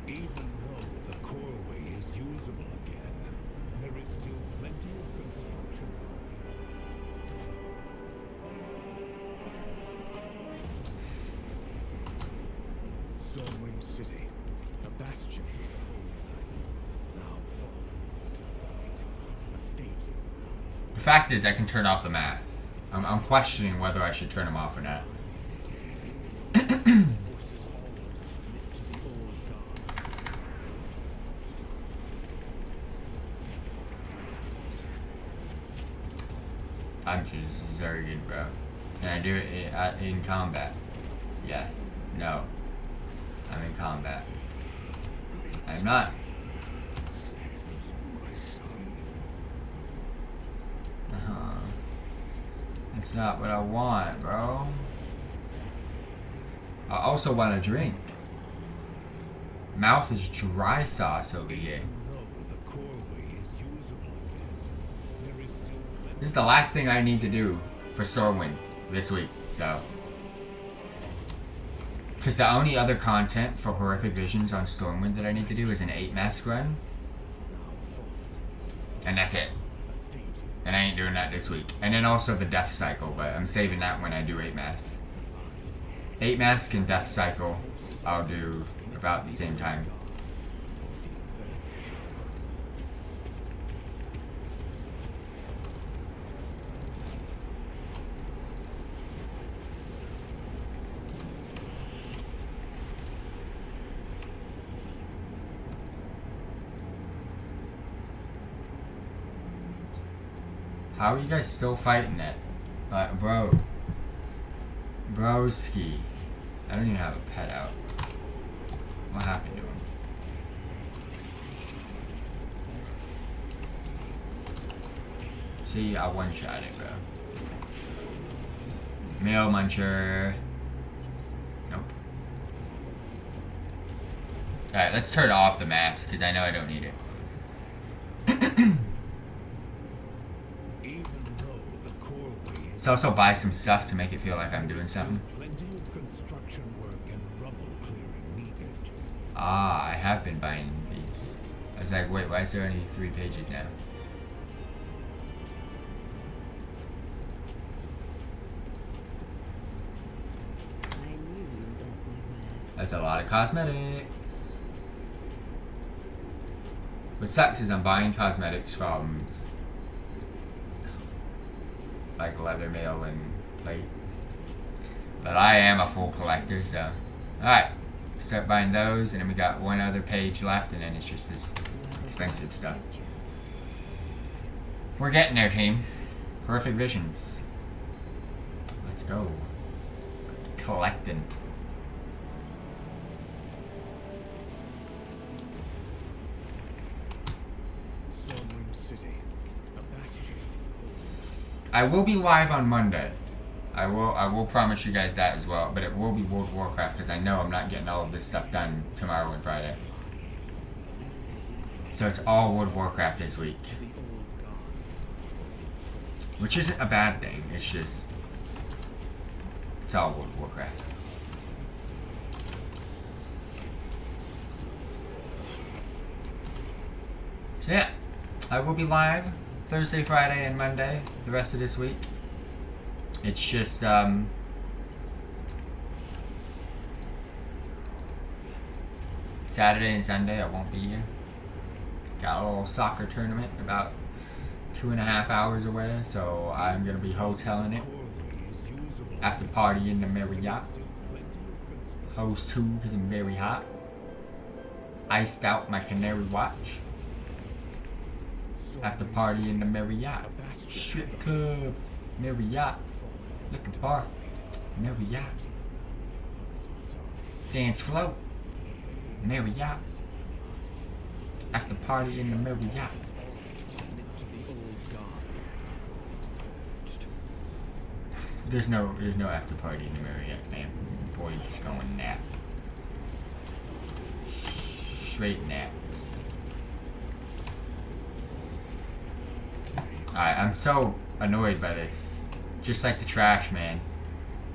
Even though the core way is usable again, there is still plenty of construction work. Stormwind City, a bastion of the holy light, now fallen to the void, a stadium. The fact is, I can turn off the maps. I'm questioning whether I should turn them off or not. I'm just Zerged, bro. Can I do it in combat? Yeah. No. I'm in combat. I'm not. It's not what I want, bro. I also want a drink. Mouth is dry sauce over here. This is the last thing I need to do for Stormwind this week, so. Because the only other content for Horrific Visions on Stormwind that I need to do is an 8-mask run. And that's it. And I ain't doing that this week. And then also the Death Cycle, but I'm saving that when I do 8 masks. 8 mask and Death Cycle I'll do about the same time. How are you guys still fighting it? Like, bro. Broski. I don't even have a pet out. What happened to him? See, I one-shot it, bro. Meal muncher. Nope. Alright, let's turn off the mask, because I know I don't need it. Let's also buy some stuff to make it feel like I'm doing something. Ah, I have been buying these. I was like, wait, why is there only 3 pages now? That's a lot of cosmetics. What sucks is I'm buying cosmetics from like leather mail and plate. But I am a full collector, so. Alright. Start buying those, and then we got one other page left, and then it's just this expensive stuff. We're getting there, team. Horrific Visions. Let's go. Collecting. I will be live on Monday. I will promise you guys that as well, but it will be World of Warcraft because I know I'm not getting all of this stuff done tomorrow and Friday. So it's all World of Warcraft this week. Which isn't a bad thing, it's just... It's all World of Warcraft. So yeah, I will be live Thursday, Friday, and Monday the rest of this week. It's just, Saturday and Sunday I won't be here. Got a little soccer tournament about 2.5 hours away, so I'm gonna be hoteling it. After party in the Marriott. Host 2 because I'm very hot. Iced out my Canary watch. After party in the Marriott. Strip club. Marriott. Liquor bar. Marriott. Dance float. Marriott. After party in the Marriott. There's no after party in the Marriott, man. Boy, just going nap. Straight nap. Alright, I'm so annoyed by this. Just like the trash man.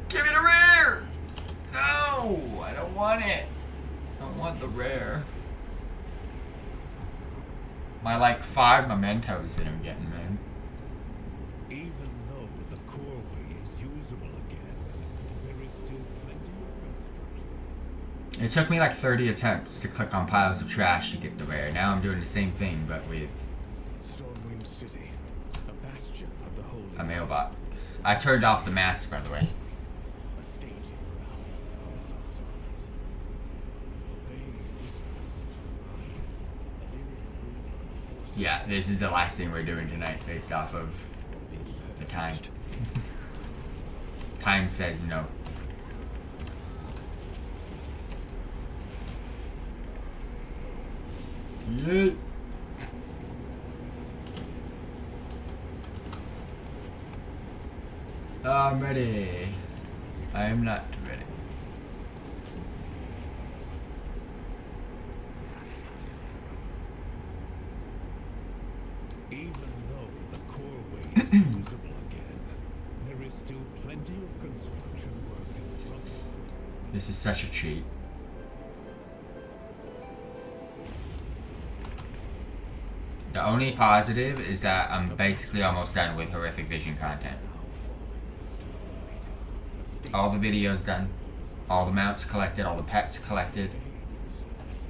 Give me the rare! No! I don't want it. I don't want the rare. My like 5 mementos that I'm getting, man. Even though the core way is usable again, there is still plenty of construction. It took me like 30 attempts to click on piles of trash to get the rare. Now I'm doing the same thing, but with Stormwind City, a bastion of the holy a mailbox. I turned off the mask, by the way. a staging ground for his armies. Obeying the whispers. Yeah, this is the last thing we're doing tonight based off of the time. Time says no. Yeah. I'm ready. I'm not ready. Even though the core way is usable again, there is still plenty of construction work in progress. This is such a cheat. The only positive is that I'm basically almost done with horrific vision content. All the videos done, all the mounts collected, all the pets collected,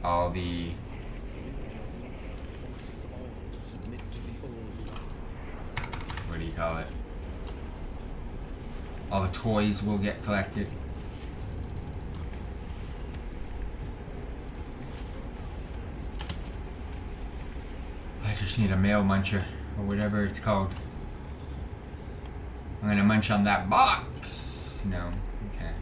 all the what do you call it? All the toys will get collected. I just need a male muncher, or whatever it's called. I'm gonna munch on that box! No, okay.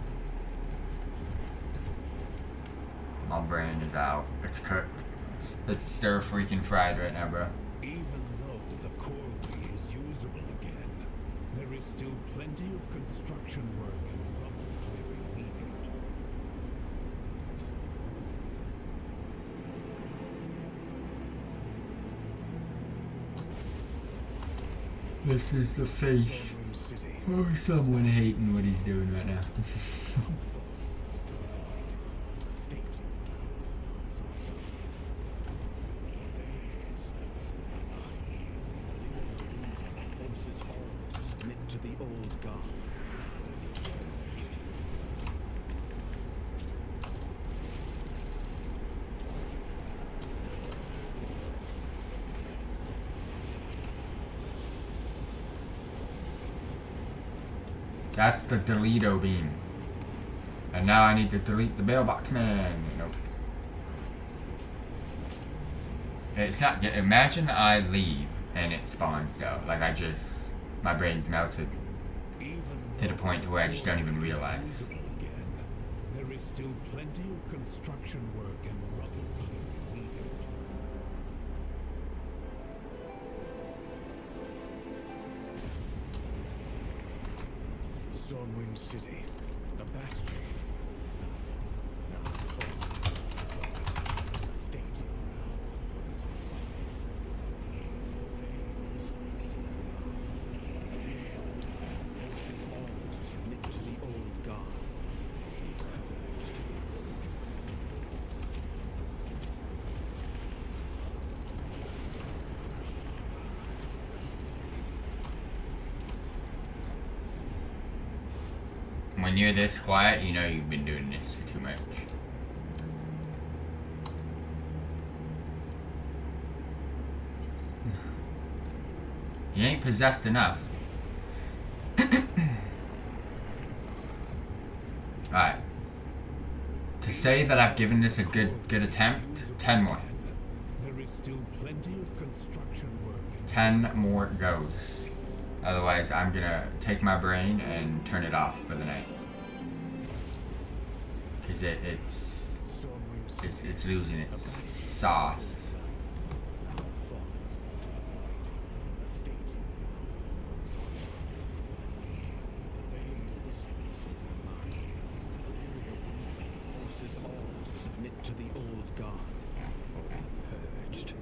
My brain is out. It's cooked. It's stir freaking fried right now, bro. Even though the core way is usable again, there is still plenty of construction work and rubble clearing needed. This is the face Stormwind City. of someone hating what he's doing right now. Forces all to submit to the old god. That's the Deleto beam. And now I need to delete the mailbox man. Nope. It's not good. Imagine I leave and it spawns though. Like I just, my brain's melted to the point where I just don't even realize. There is still plenty of construction work and rubble clearing needed. Stormwind City, a bastion. Now fallen. A staging ground for disastrous. Forces all to submit to the old god. When you're this quiet, you know you've been doing this for too much. You ain't possessed enough. Alright. To say that I've given this a good attempt, 10 more. There is still plenty of construction work. 10 more goes. Otherwise, I'm gonna take my brain and turn it off for the night. Cause it's losing its sauce. Forces all to submit to the old god or be purged.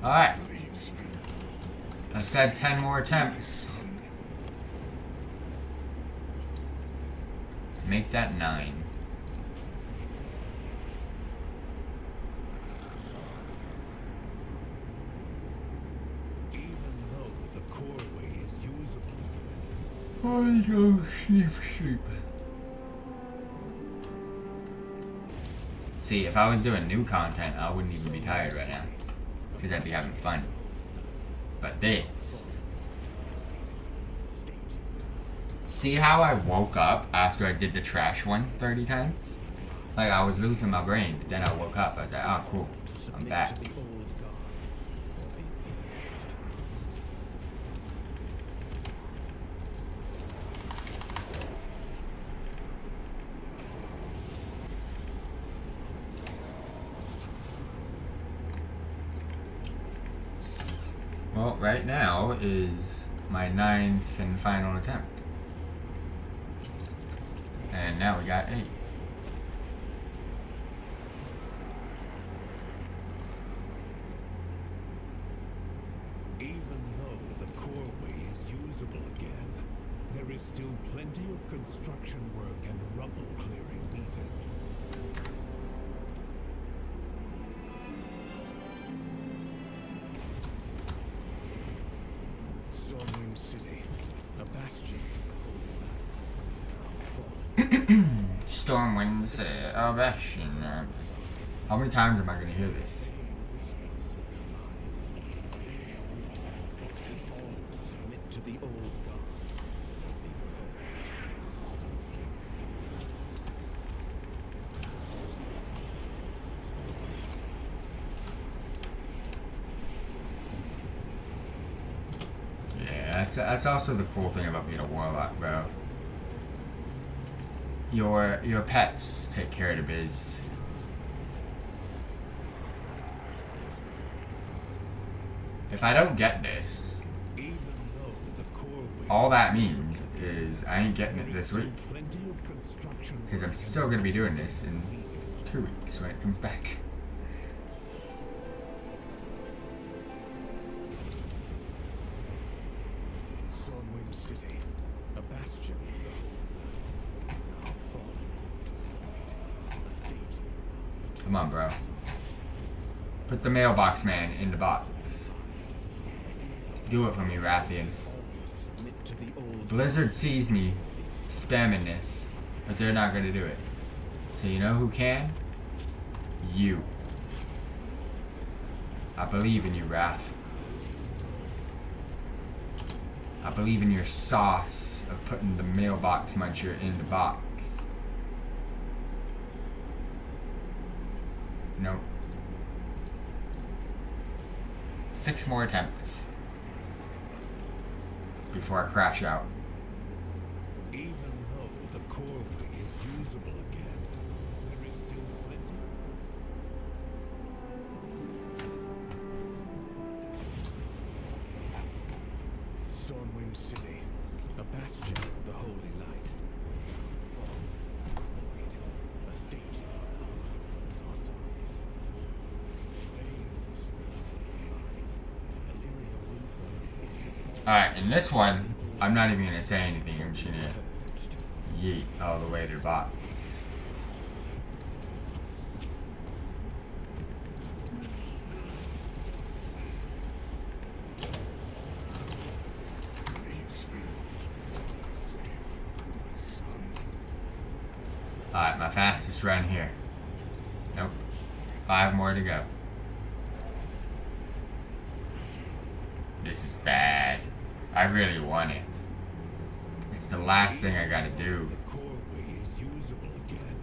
Alright. I said 10 more attempts. Make that 9. Even though the core way is usable, I go sleep. See, if I was doing new content, I wouldn't even be tired right now. Because I'd be having fun. But this. See how I woke up after I did the trash one 30 times? Like, I was losing my brain, but then I woke up. I was like, oh, cool. I'm back. To the old god or be Well, right now is my 9th and final attempt. And now we got 8. Even though the core way is usable again, there is still plenty of construction work and rubble clearing needed. Stormwind City, a bastion of the holy land, now fallen. Stormwind City. Oh, Bastion. How many times am I going to hear this? Forces all to submit to the old god. Yeah, that's also the cool thing about being a warlock, bro. Your pets take care of the biz. If I don't get this, Even though the core way all that means is I ain't getting it this week. plenty of construction Because I'm still going to be doing this in 2 weeks when it comes back. Stormwind City, a bastion of the holy land, now fallen to the void, a staging Come on, bro. Put the mailbox man in the box. Do it for me, Rathian. submit to the old Blizzard sees me spamming this, but they're not going to do it. So you know who can? You. I believe in you, Wrath. I believe in your sauce of putting the mailbox muncher in the box. Nope. 6 more attempts before I crash out. Even though the core way is usable again, there is still plenty. Stormwind City, a bastion of the holy light. Fallen to the void, a staging ground for Zot's armies. Obeying the whispers of the line, Illyria will forces Alright, in this one, I'm not even gonna say anything. I'm just gonna yeet all the way to the box. Alright, my fastest run here. Nope. 5 more to go. This is bad. I really want it. It's the last thing I gotta do. The core way is usable again.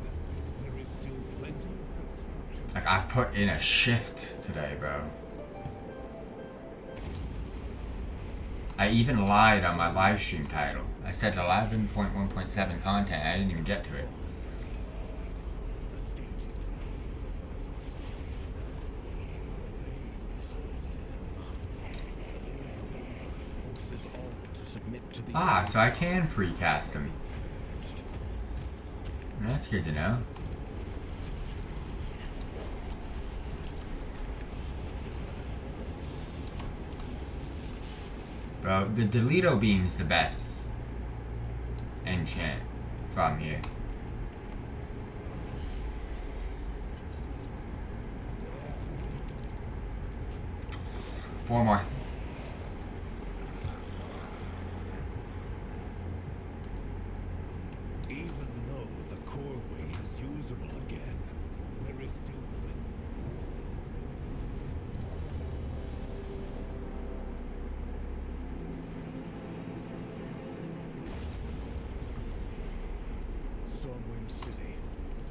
There is still plenty of construction. Like, I've put in a shift today, bro. I even lied on my live stream title. I said 11.1.7 content. I didn't even get to it. The staging forces all to submit to the Ah, so I can precast them. That's good to know. Bro, the Delito Beam's the best enchant from here. Four more. Even though the core way is usable again, there is still plenty. Stormwind City,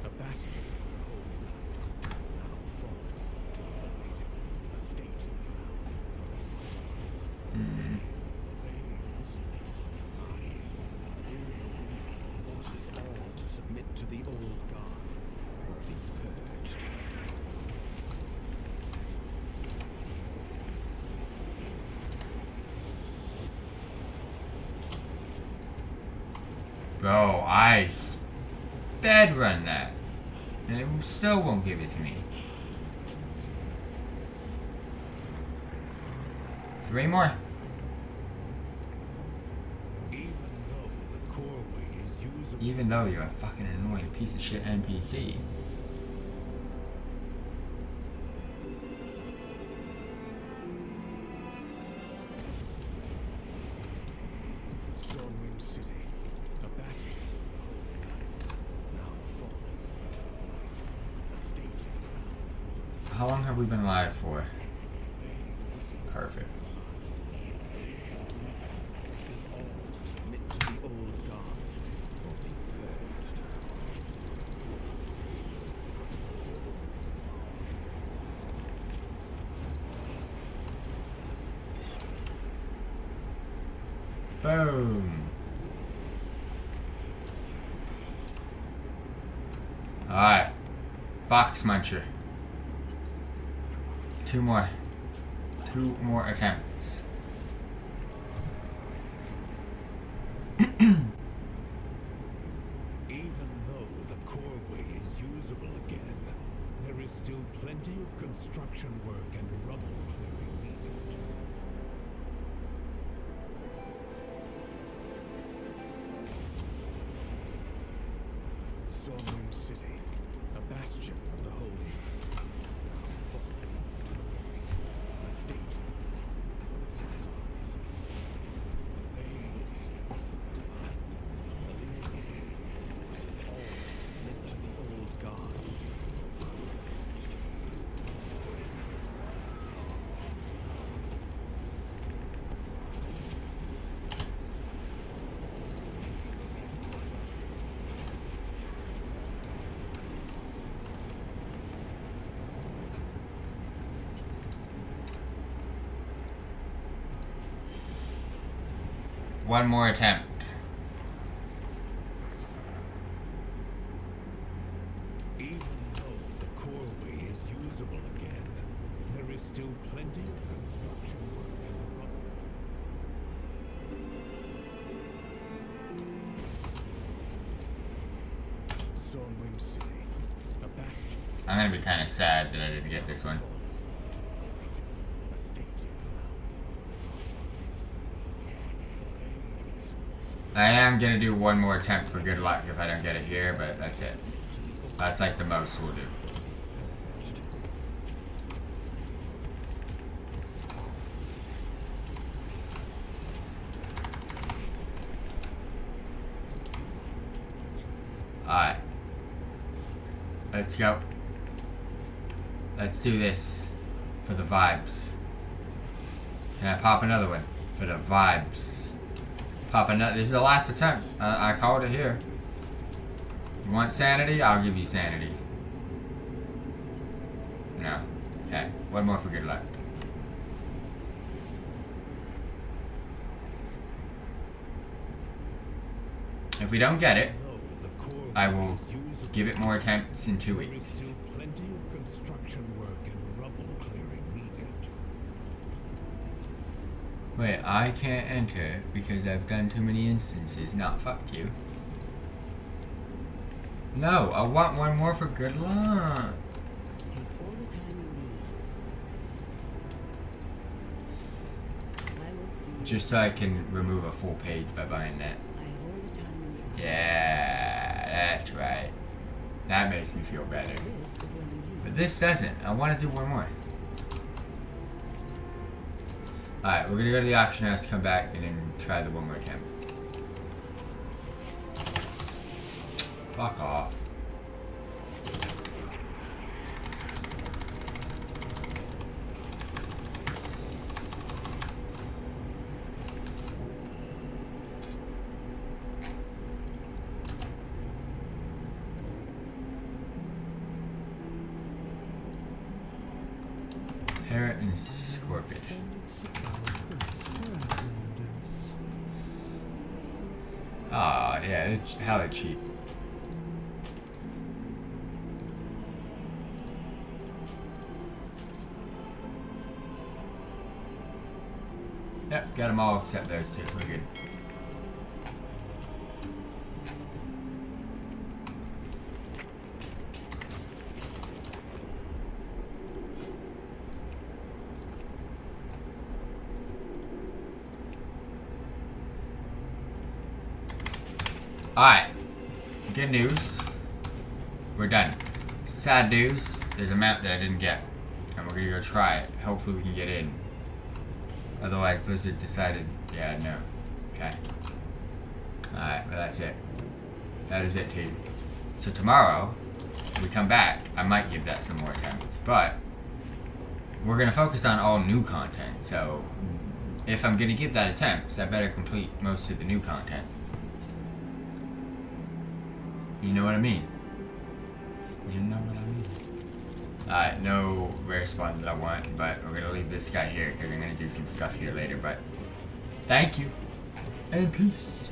a bastion of the holy light, now fallen to the void, a staging ground for the sorcerers. Hmm. Obeying the whispers of the army, forces all to submit to the old god, or be purged. Bro, I sped run that, and it still won't give it to me. 3 more. Even though you're a fucking annoying piece of shit NPC. Stormwind City, a bastion of the holy light, now fallen to the void, a staging ground. How long have we been live for? Obeying the whispers Perfect. forces all to submit to the old god, or be purged. Boom. Alright. Box muncher. 2 more. 2 more attempts. Even though the coreway is usable again, there is still plenty of construction work and rubble clearing needed. Stormwind City, a bastion of the holy light, now fallen to the void, a staging ground for the sorcerers. Obeying the whispers of the light, a leader forces all to submit to the old god. One more attempt. Even though the coreway is usable again, there is still plenty of construction work and rubble. Stormwind City, a bastion I'm gonna be kind of sad that I didn't get this one. fallen to the void, a staging ground for the sorcerers. Obeying the whispers I am gonna do one more attempt for good luck if I don't get it here, but that's it. That's like the most we'll do. Alright. Let's go. Let's do this for the vibes. Can I pop another one for the vibes? Pop another. This is the last attempt. I called it here. You want sanity? I'll give you sanity. No. Okay. One more for good luck. If we don't get it, I will give it more attempts in 2 weeks. still plenty of construction work and rubble clearing needed. Wait, I can't enter because I've done too many instances. Not fuck you. No, I want one more for good luck. Take all the time you need. I will see. Just so I can remove a full page by buying that. I have all the time you need. Yeah, that's right. That makes me feel better. This is when you use. But this doesn't. I want to do one more. Alright, we're gonna go to the auction house, come back, and then try the one more attempt. Fuck off. Parrot and scorpion. Ah, yeah, how they cheat. Yep, got them all except those two. We're good. Alright. Good news. We're done. Sad news. There's a map that I didn't get. And we're gonna go try it. Hopefully we can get in. Otherwise Blizzard decided, yeah, no. Okay. Alright, well that's it. That is it, team. So tomorrow, when we come back, I might give that some more attempts. But we're gonna focus on all new content. So if I'm gonna give that attempts, I better complete most of the new content. You know what I mean? You know what I mean? Alright, no rare spawn that I want, but we're gonna leave this guy here because I'm gonna do some stuff here later, but thank you, and peace.